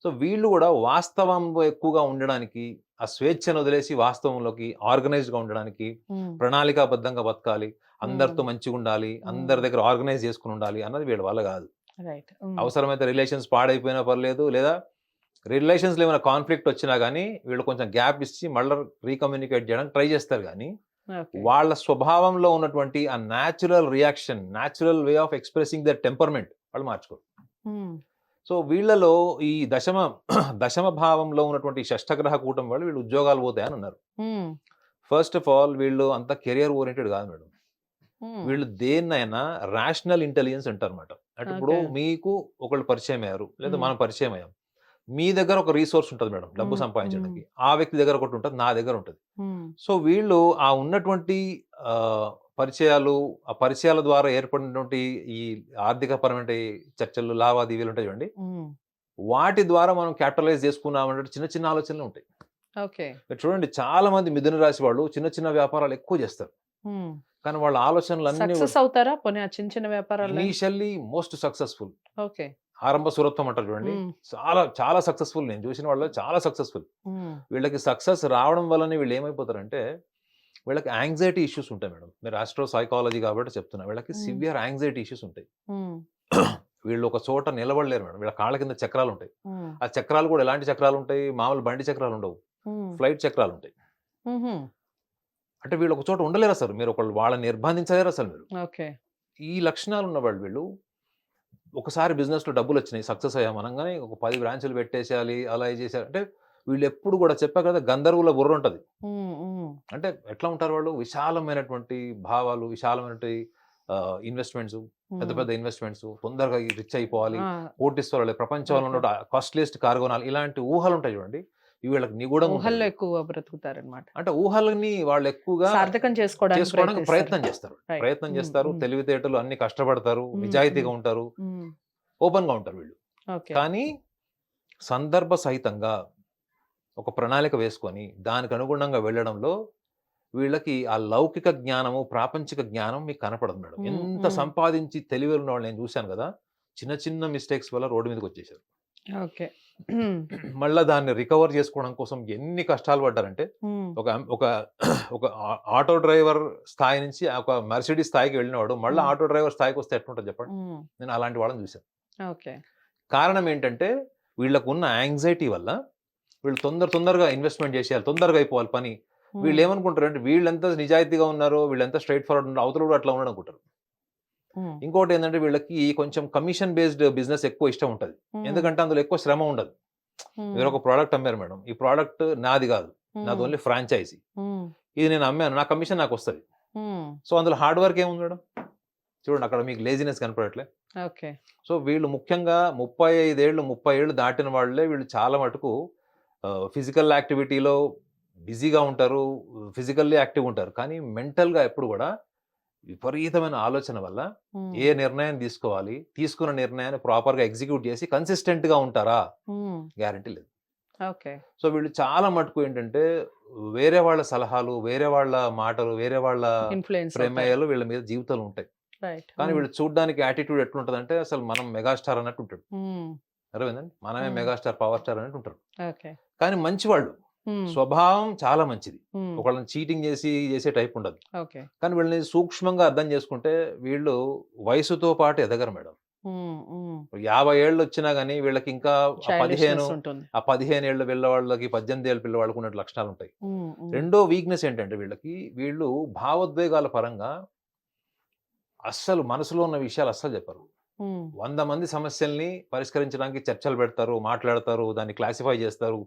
సో వీళ్ళు కూడా వాస్తవంలో ఎక్కువగా ఉండడానికి, ఆ స్వేచ్ఛను వదిలేసి వాస్తవంలోకి ఆర్గనైజ్డ్ గా ఉండడానికి, ప్రణాళికాబద్ధంగా బతకాలి, అందరితో మంచిగా ఉండాలి, అందరి దగ్గర ఆర్గనైజ్ చేసుకుని ఉండాలి అన్నది వీళ్ళ వల్ల కాదు. అవసరమైతే రిలేషన్స్ పాడైపోయినా పర్లేదు, లేదా రిలేషన్స్ లో ఏమైనా కాన్ఫ్లిక్ట్ వచ్చినా కానీ వీళ్ళు కొంచెం గ్యాప్ ఇచ్చి మళ్ళీ రీకమ్యూనికేట్ చేయడానికి ట్రై చేస్తారు. కానీ వాళ్ళ స్వభావంలో ఉన్నటువంటి ఆ natural reaction, natural way of expressing their temperament వాళ్ళు మార్చుకోరు. సో వీళ్ళలో ఈ దశమ భావంలో ఉన్నటువంటి షష్ఠగ్రహ కూటం వాళ్ళు వీళ్ళు ఉద్యోగాలు పోతాయని అన్నారు. ఫస్ట్ ఆఫ్ ఆల్ వీళ్ళు అంత కెరియర్ ఓరియంటెడ్ కాదు మేడం. వీళ్ళు దేన్నైనా రేషనల్ ఇంటెలిజెన్స్ అంటారు అన్నమాట. అంటే ఇప్పుడు మీకు ఒకళ్ళు పరిచయం అయ్యారు, లేదా మనం పరిచయం అయ్యాం, మీ దగ్గర ఒక రీసోర్స్ ఉంటుంది మేడం డబ్బు సంపాదించడానికి, ఆ వ్యక్తి దగ్గర ఒకటి ఉంటుంది, నా దగ్గర ఉంటుంది. సో వీళ్ళు ఆ ఉన్నటువంటి పరిచయాలు, ఆ పరిచయాల ద్వారా ఏర్పడినటువంటి ఈ ఆర్థిక పరమైన చర్చలు, లావాదేవీలు ఉంటాయి చూడండి, వాటి ద్వారా మనం క్యాపిటలైజ్ చేసుకున్నామంటే చిన్న ఆలోచనలు ఉంటాయి. చూడండి చాలా మంది మిథున రాశి వాళ్ళు చిన్న వ్యాపారాలు ఎక్కువ చేస్తారు, కానీ వాళ్ళ ఆలోచనలు అన్ని అవుతారా చిన్న వ్యాపారాలు ఇనిషియల్లీ మోస్ట్ సక్సెస్ఫుల్. ఆరంభ సురత్వం అంటారు చూడండి, చాలా సక్సెస్ఫుల్. నేను చూసిన వాళ్ళు చాలా సక్సెస్ఫుల్. వీళ్ళకి సక్సెస్ రావడం వల్లనే వీళ్ళు ఏమైపోతారంటే వీళ్ళకి యాంగ్జైటీ ఇష్యూస్ ఉంటాయి మేడం. మీరు ఆస్ట్రో సైకాలజీ కాబట్టి చెప్తున్నా, వీళ్ళకి సివియర్ యాంగ్జైటీ ఇష్యూస్ ఉంటాయి. వీళ్ళు ఒక చోట నిలబడలేరు మేడం. వీళ్ళ కాళ్ళ కింద చక్రాలు ఉంటాయి. ఆ చక్రాలు కూడా ఎలాంటి చక్రాలు ఉంటాయి? మామూలు బండి చక్రాలు ఉండవు, ఫ్లైట్ చక్రాలు ఉంటాయి. అంటే వీళ్ళు ఒక చోట ఉండలేరు అసలు. మీరు వాళ్ళని నిర్బంధించలేరు అసలు మీరు. ఈ లక్షణాలు ఉన్న వీళ్ళు ఒకసారి బిజినెస్ లో డబ్బులు వచ్చినాయి, సక్సెస్ అయ్యాం అనగానే ఒక 10 బ్రాంచ్లు పెట్టేసేయాలి, అలా చేశారు. అంటే వీళ్ళు ఎప్పుడు కూడా చెప్పా కదా గంధర్వుల బుర్ర ఉంటది. అంటే ఎట్లా ఉంటారు వాళ్ళు? విశాలమైనటువంటి భావాలు, విశాలమైనటువంటి ఇన్వెస్ట్మెంట్స్, పెద్ద ఇన్వెస్ట్మెంట్స్, తొందరగా రిచ్ అయిపోవాలి, కోటీశ్వరాలు, ప్రపంచంలో ఉన్న కాస్ట్లీయెస్ట్ కారు కొనాలి, ఇలాంటి ఊహలు ఉంటాయి చూడండి. వీళ్ళకి నిగూఢంగా ఊహల్లో ఉంటుంది. ఎక్కువ బ్రతుకుతారనమాట. అంటే ఊహలని వాళ్ళు ఎక్కువగా సార్థకం చేసుకోవడానికి చేసుకోవడానికి ప్రయత్నిస్తారు. ప్రయత్నం చేస్తారు. రైట్. ప్రయత్నం హ్మ్. చేస్తారు, హ్మ్. తెలివితేటలు అన్ని కష్టపడతారు, హ్మ్. నిజాయితీగా హ్మ్. ఉంటారు, హ్మ్. ఓపెన్ గా ఉంటారు వీళ్ళు. ఓకే. కానీ సందర్భ సహితంగా ఒక ప్రణాళిక వేసుకొని దానికి అనుగుణంగా వెళ్ళడంలో వీళ్ళకి ఆ లౌకిక జ్ఞానము, ప్రాపంచిక జ్ఞానం మీకు కనపడదు మేడం. హ్మ్. ఎంత హ్మ్. సంపాదించి తెలివి ఉన్న వాళ్ళని నేను చూశాను కదా! చిన్న చిన్న మిస్టేక్స్ వల్ల రోడ్డు మీదకొచ్చేసారు. ఓకే. హ్మ్. మళ్ళా దాన్ని రికవర్ చేసుకోవడం కోసం ఎన్ని కష్టాలు పడ్డారంటే, హ్మ్. ఒక ఒక ఒక ఆటో డ్రైవర్ స్థాయి నుంచి ఒక మెర్సిడీస్ స్థాయికి వెళ్ళినవాడు మళ్ళా హ్మ్. ఆటో డ్రైవర్ స్థాయికొస్తే ఎట్లుంటది చెప్పండి? హ్మ్. నేను అలాంటి వాళ్ళని చూశాను. ఓకే. కారణం ఏంటంటే, వీళ్ళకున్న యాంగ్జైటీ వల్ల వీళ్ళు తొందరగా ఇన్వెస్ట్‌మెంట్ చేసేయాలి, తొందరగా అయిపోవాలి పని. హ్మ్. వీళ్ళేమనుకుంటారంటే, వీళ్ళెంత నిజాయితీగా ఉన్నారో, వీళ్ళెంత స్ట్రెయిట్ ఫార్వర్డ్ ఉన్నారో, అవతలోడు కూడా అట్లా ఉన్నాడు అనుకుంటారు. హ్మ్. ఇంకోటేందంటే, వీళ్ళకి కొంచెం కమిషన్ బేస్డ్ బిజినెస్ ఎక్కువ ఇష్టం ఉంటది. హ్మ్. ఎందుకంటే, అందులో ఎక్కువ శ్రమ ఉండదు. హ్మ్. మీరొక ప్రొడక్ట్ అమ్మారు మేడం. ఈ ప్రొడక్ట్ నాది గాదు. నాది హ్మ్. Only franchise. హ్మ్. ఇది నేను అమ్మాను. నా కమిషన్ నాకొస్తది. హ్మ్. సో, అందులో హార్డ్ వర్క్ ఏముంది మేడం? చూడండి అక్కడ మీకు లేజినెస్ కనపడట్లే. ఓకే. సో, వీళ్ళు ముఖ్యంగా 35 ఏళ్ళు, 30 ఏళ్ళు దాటిన వాళ్ళే వీళ్ళు చాలా మటుకు ఫిజికల్ యాక్టివిటీలో బిజీగా ఉంటారు. ఫిజికల్లీ యాక్టివ్‌గా ఉంటారు. కానీ మెంటల్‌గా ఎప్పుడు గూడా విపరీతమైన ఆలోచన వల్ల హ్మ్. ఏ నిర్ణయం తీసుకోవాలి, తీసుకున్న నిర్ణయాన్ని ప్రాపర్‌గా ఎగ్జిక్యూట్ చేసి కన్సిస్టెంట్‌గా ఉంటారా? హ్మ్. గ్యారంటీ లేదు. ఓకే. సో, వీళ్ళు చాలా మటుకు ఏంటంటే, వేరే వాళ్ళ సలహాలు, వేరే వాళ్ళ మాటలు, వేరే వాళ్ళ ఇన్‌ఫ్లూయెన్స్ అవుతారు. ప్రమేయాలు వీళ్ళ మీద జీవితాలు ఉంటాయి. రైట్. కానీ హ్మ్. వీళ్ళు చూడ్డానికి యాటిట్యూడ్ ఎట్లుంటదంటే, అసలు మనం మెగాస్టార్ అన్నట్టు ఉంటాడు. హ్మ్. అర్థమైందండి? మనమే హ్మ్. మెగాస్టార్, పవర్ స్టార్ అన్నట్టు ఉంటారు. ఓకే. కానీ మంచివాళ్ళు. హ్మ్. స్వభావం చాలా మంచిది. హ్మ్. ఒకళ్ళని చీటింగ్ చేసే టైప్ ఉండదు. ఓకే. కానీ వీళ్ళని సూక్ష్మంగా అర్థం చేసుకుంటే, వీళ్ళు వయసుతో పాటు ఎదగరు మేడం. హ్మ్. హ్మ్. 50 ఏళ్ళొచ్చినా గాని వీళ్ళకింకా ఆ 15, చైల్డిష్‌నెస్ ఉంటుంది. ఆ 15 ఏళ్ల పిల్లవాళ్ళకి, 18 ఏళ్ల పిల్లవాళ్ళకి ఉన్నట్టు లక్షణాలుంటాయి. హ్మ్. హ్మ్. రెండో వీక్‌నెస్ ఏంటంటే వీళ్ళకి, వీళ్ళు భావోద్వేగాల పరంగా అస్సలు మనసులో ఉన్న విషయాలు అస్సలు చెప్పరు. హ్మ్. 100 మంది సమస్యల్ని పరిష్కరించడానికి చర్చలు పెడతారు, మాట్లాడతారు, దాన్ని క్లాసిఫై చేస్తారు,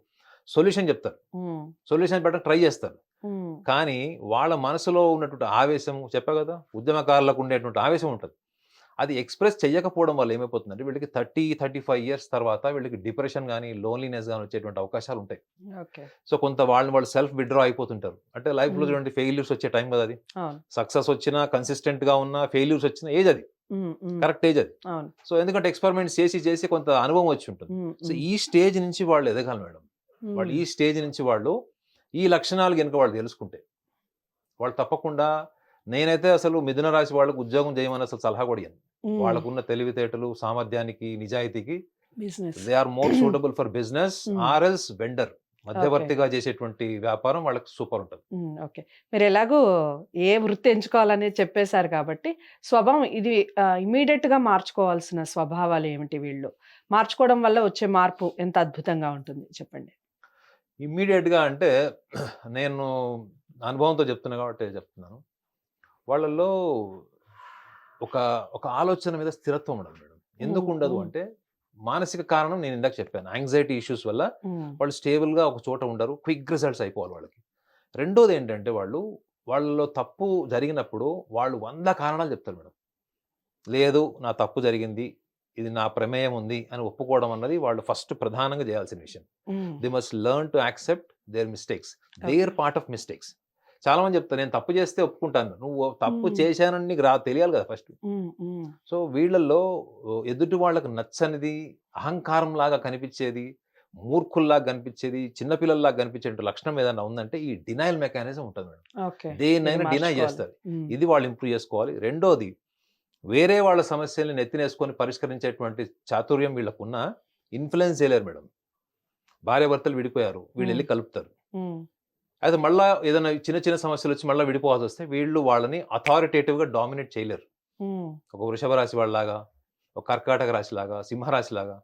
సొల్యూషన్ చెప్తారు. హ్మ్. సొల్యూషన్ పెట్టడానికి ట్రై చేస్తారు. హ్మ్. కానీ వాళ్ళ మనసులో ఉన్నటువంటి ఆవేశం చెప్పా గదా! ఉద్యమకారులకు ఉండేటువంటి ఆవేశం ఉంటది. అది ఎక్స్‌ప్రెస్ చెయ్యకపోవడం వల్ల ఏమైపోతుందంటే వీళ్ళకి 30, 35 ఇయర్స్ తర్వాత వీళ్ళకి డిప్రెషన్ గాని, లోన్‌లీనెస్ గాని వచ్చేటువంటి అవకాశాలుంటాయి. ఓకే. సో, కొంత వాళ్ళు సెల్ఫ్ విత్‌డ్రా అయిపోతుంటారు. అంటే లైఫ్‌లో హ్మ్. చూడండి ఫెయిల్యూర్స్ వచ్చే టైం గదా అది. అవును. సక్సెస్ వచ్చినా, కన్సిస్టెంట్‌గా ఉన్నా, ఫెయిల్యూర్స్ వచ్చిన ఏజ్ అది. హ్మ్. హ్మ్. కరెక్ట్ ఏజ్ అది. అవును. సో, ఎందుకంటే ఎక్స్‌పెరిమెంట్స్ చేసి కొంత అనుభవం వచ్చి ఉంటుంది. హ్మ్. సో, హ్మ్. ఈ స్టేజ్ నుంచి వాళ్ళు ఎదగాలి మేడం. వాళ్ళు హ్మ్. ఈ స్టేజ్ నుంచి వాళ్ళు ఈ లక్షణాలు గనుక వాళ్ళు తెలుసుకుంటే, వాళ్ళు తప్పకుండా నేనైతే అసలు మిథున రాశి వాళ్ళకి ఉద్యోగం చేయమని అసలు సలహా కూడా ఇయ్యను. హ్మ్. వాళ్ళకున్న తెలివితేటలు, సామర్థ్యానికి, నిజాయితీకి business. They are more suitable for business hmm. Or else vendor. Okay. మధ్యవర్తిగా చేసేటువంటి వ్యాపారం వాళ్ళకి సూపర్ ఉంటది. హ్మ్. ఓకే. మీరెలాగో ఏ వృత్తి ఎంచుకోవాలనేది చెప్పేసారు కాబట్టి, స్వభావం ఇది ఇమ్మీడియేట్‌గా మార్చుకోవాల్సిన స్వభావాలేమిటి వీళ్ళు? మార్చుకోవడం వల్ల వచ్చే మార్పు ఎంత అద్భుతంగా ఉంటుంది చెప్పండి? ఇమ్మీడియేట్‌గా అంటే నేను అనుభవంతో చెప్తున్నా కాబట్టి చెప్తున్నాను. వాళ్ళలో ఒక ఒక ఆలోచన మీద స్థిరత్వం ఉండదు మేడం. హ్మ్. ఎందుకుండదు హ్మ్. అంటే, మానసిక కారణం నేను ఇందాక చెప్పాను. యాంక్సైటీ ఇష్యూస్ వల్ల హ్మ్. వాళ్ళు స్టేబుల్‌గా ఒక చోట ఉండరు. క్విక్ రిజల్ట్స్ అయిపోవాలి వాళ్ళకి. రెండోదేంటంటే వాళ్ళలో తప్పు జరిగినప్పుడు వాళ్ళు 100 కారణాలు చెప్తారు మేడం. లేదు నా తప్పు జరిగింది. ఇది నా ప్రమేయం ఉంది అని ఒప్పుకోవడం అన్నది వాళ్ళు ఫస్ట్ ప్రధానంగా చేయాల్సిన విషయం. Hmm. They must learn to accept their mistakes. They okay. Are part of mistakes. చాలా మంది చెప్తారు నేను తప్పు చేస్తే ఒప్పుకుంటాను. నువ్వు తప్పు హ్మ్. చేశానని నీకు తెలియాలి కదా ఫస్ట్. హ్మ్. హ్మ్. సో, వీళ్ళల్లో ఎదుటి వాళ్ళకి నచ్చనిది, అహంకారంలాగా కనిపిచ్చేది, మూర్ఖుల్లాగా కనిపిచ్చేది, చిన్న పిల్లల్లాగా కనిపించేటువంటి లక్షణం ఏదైనా ఉందంటే ఈ డినయల్ మెకానిజం ఉంటది మేడం. ఓకే. ఇది దేన్నైనా డినై మార్చుకోవాలి. చేస్తారు. హ్మ్. ఇది వాళ్ళు ఇంప్రూవ్ చేసుకోవాలి. రెండోది వేరే వాళ్ళ సమస్యల్ని నెత్తినేసుకొని పరిష్కరించేటువంటి చాతుర్యం వీళ్ళకున్నా ఇన్‌ఫ్లుయెన్స్ చేయలేరు మేడం. భార్యాభర్తలు విడిపోయారు. హ్మ్. వీళ్ళెళ్లి కలుపుతారు. హ్మ్. అయితే మళ్ళా ఏదైనా చిన్న చిన్న సమస్యలొచ్చి మళ్ళా విడిపోవాల్సొస్తే వీళ్ళు వాళ్ళని అథారిటేటివ్‌గా డామినేట్ చేయలేరు. హ్మ్. ఒక వృషభ రాశి వాళ్ళలాగా, ఒక కర్కాటక రాశిలాగా, సింహరాశిలాగా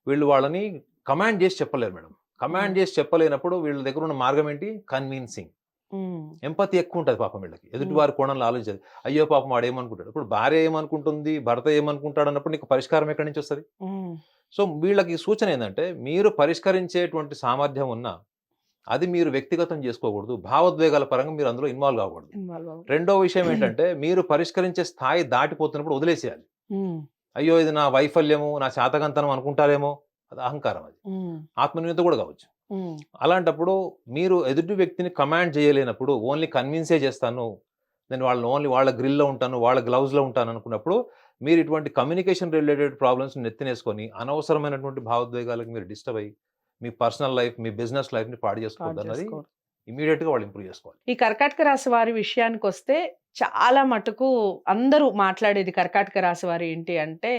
వీళ్ళు వాళ్ళని కమాండ్ జేసి చెప్పలేరు మేడం. హ్మ్. కమాండ్ జేసి చెప్పలేనప్పుడు వీళ్ళ దగ్గరున్న మార్గం ఏంటి? కన్విన్సింగ్. హ్మ్. ఎంపతి ఎక్కువుంటది పాపం వీళ్ళకి. హ్మ్. ఎదుటివారి కోణంలో ఆలోచించేది. అయ్యో! పాపం వాడేమనుకుంటాడు. ఇప్పుడు భార్య ఏమనుకుంటుంది, భర్త ఏమనుకుంటాడన్నప్పుడు నీకు పరిష్కారం ఎక్కడి నుంచొస్తది? హ్మ్. సో, వీళ్ళకి సూచన ఏందంటే, మీరు పరిష్కరించేటువంటి సామర్థ్యం ఉన్నా, అది మీరు వ్యక్తిగతం జేసుకోకూడదు. భావోద్వేగాల పరంగా మీరు అందులో ఇన్వాల్వ్ గాకూడదు. ఇన్వాల్వ్ అవ్వదు. రెండో విషయం ఏంటంటే, మీరు పరిష్కరించే స్థాయి దాటిపోతున్నప్పుడు వదిలేసేయాలి. హ్మ్. అయ్యో! ఇది నా వైఫల్యము, నా చేతకంతనం అనుకుంటారేమో, అది అహంకారం అది. హ్మ్. ఆత్మన్యూనత గూడా గావచ్చు. అలాంటప్పుడు మీరు ఎదుటి వ్యక్తిని కమాండ్ చేయలేనప్పుడు ఓన్లీ కన్విన్సే చేస్తాను, నేను వాళ్ళని ఓన్లీ వాళ్ళ గ్రిల్‌లో ఉంటాను, వాళ్ళ గ్లౌస్‌లో ఉంటాను అనుకున్నప్పుడు మీరు ఇటువంటి కమ్యూనికేషన్ రిలేటెడ్ ప్రాబ్లమ్స్‌ని నెత్తినేసుకొని అనవసరమైనటువంటి భావోద్వేగాలకు మీరు డిస్టర్బ్ అయ్యి మీ పర్సనల్ లైఫ్, మీ బిజినెస్ లైఫ్‌ని పాడు చేసుకోవద్దన్నది ఇమ్మీడియేట్‌గా వాళ్ళు ఇంప్రూవ్ చేసుకోవాలి. ఈ కర్కాటక రాశి వారి విషయానికొస్తే చాలా మటుకు అందరూ మాట్లాడేది కర్కాటక రాశి వారు ఏంటి అంటే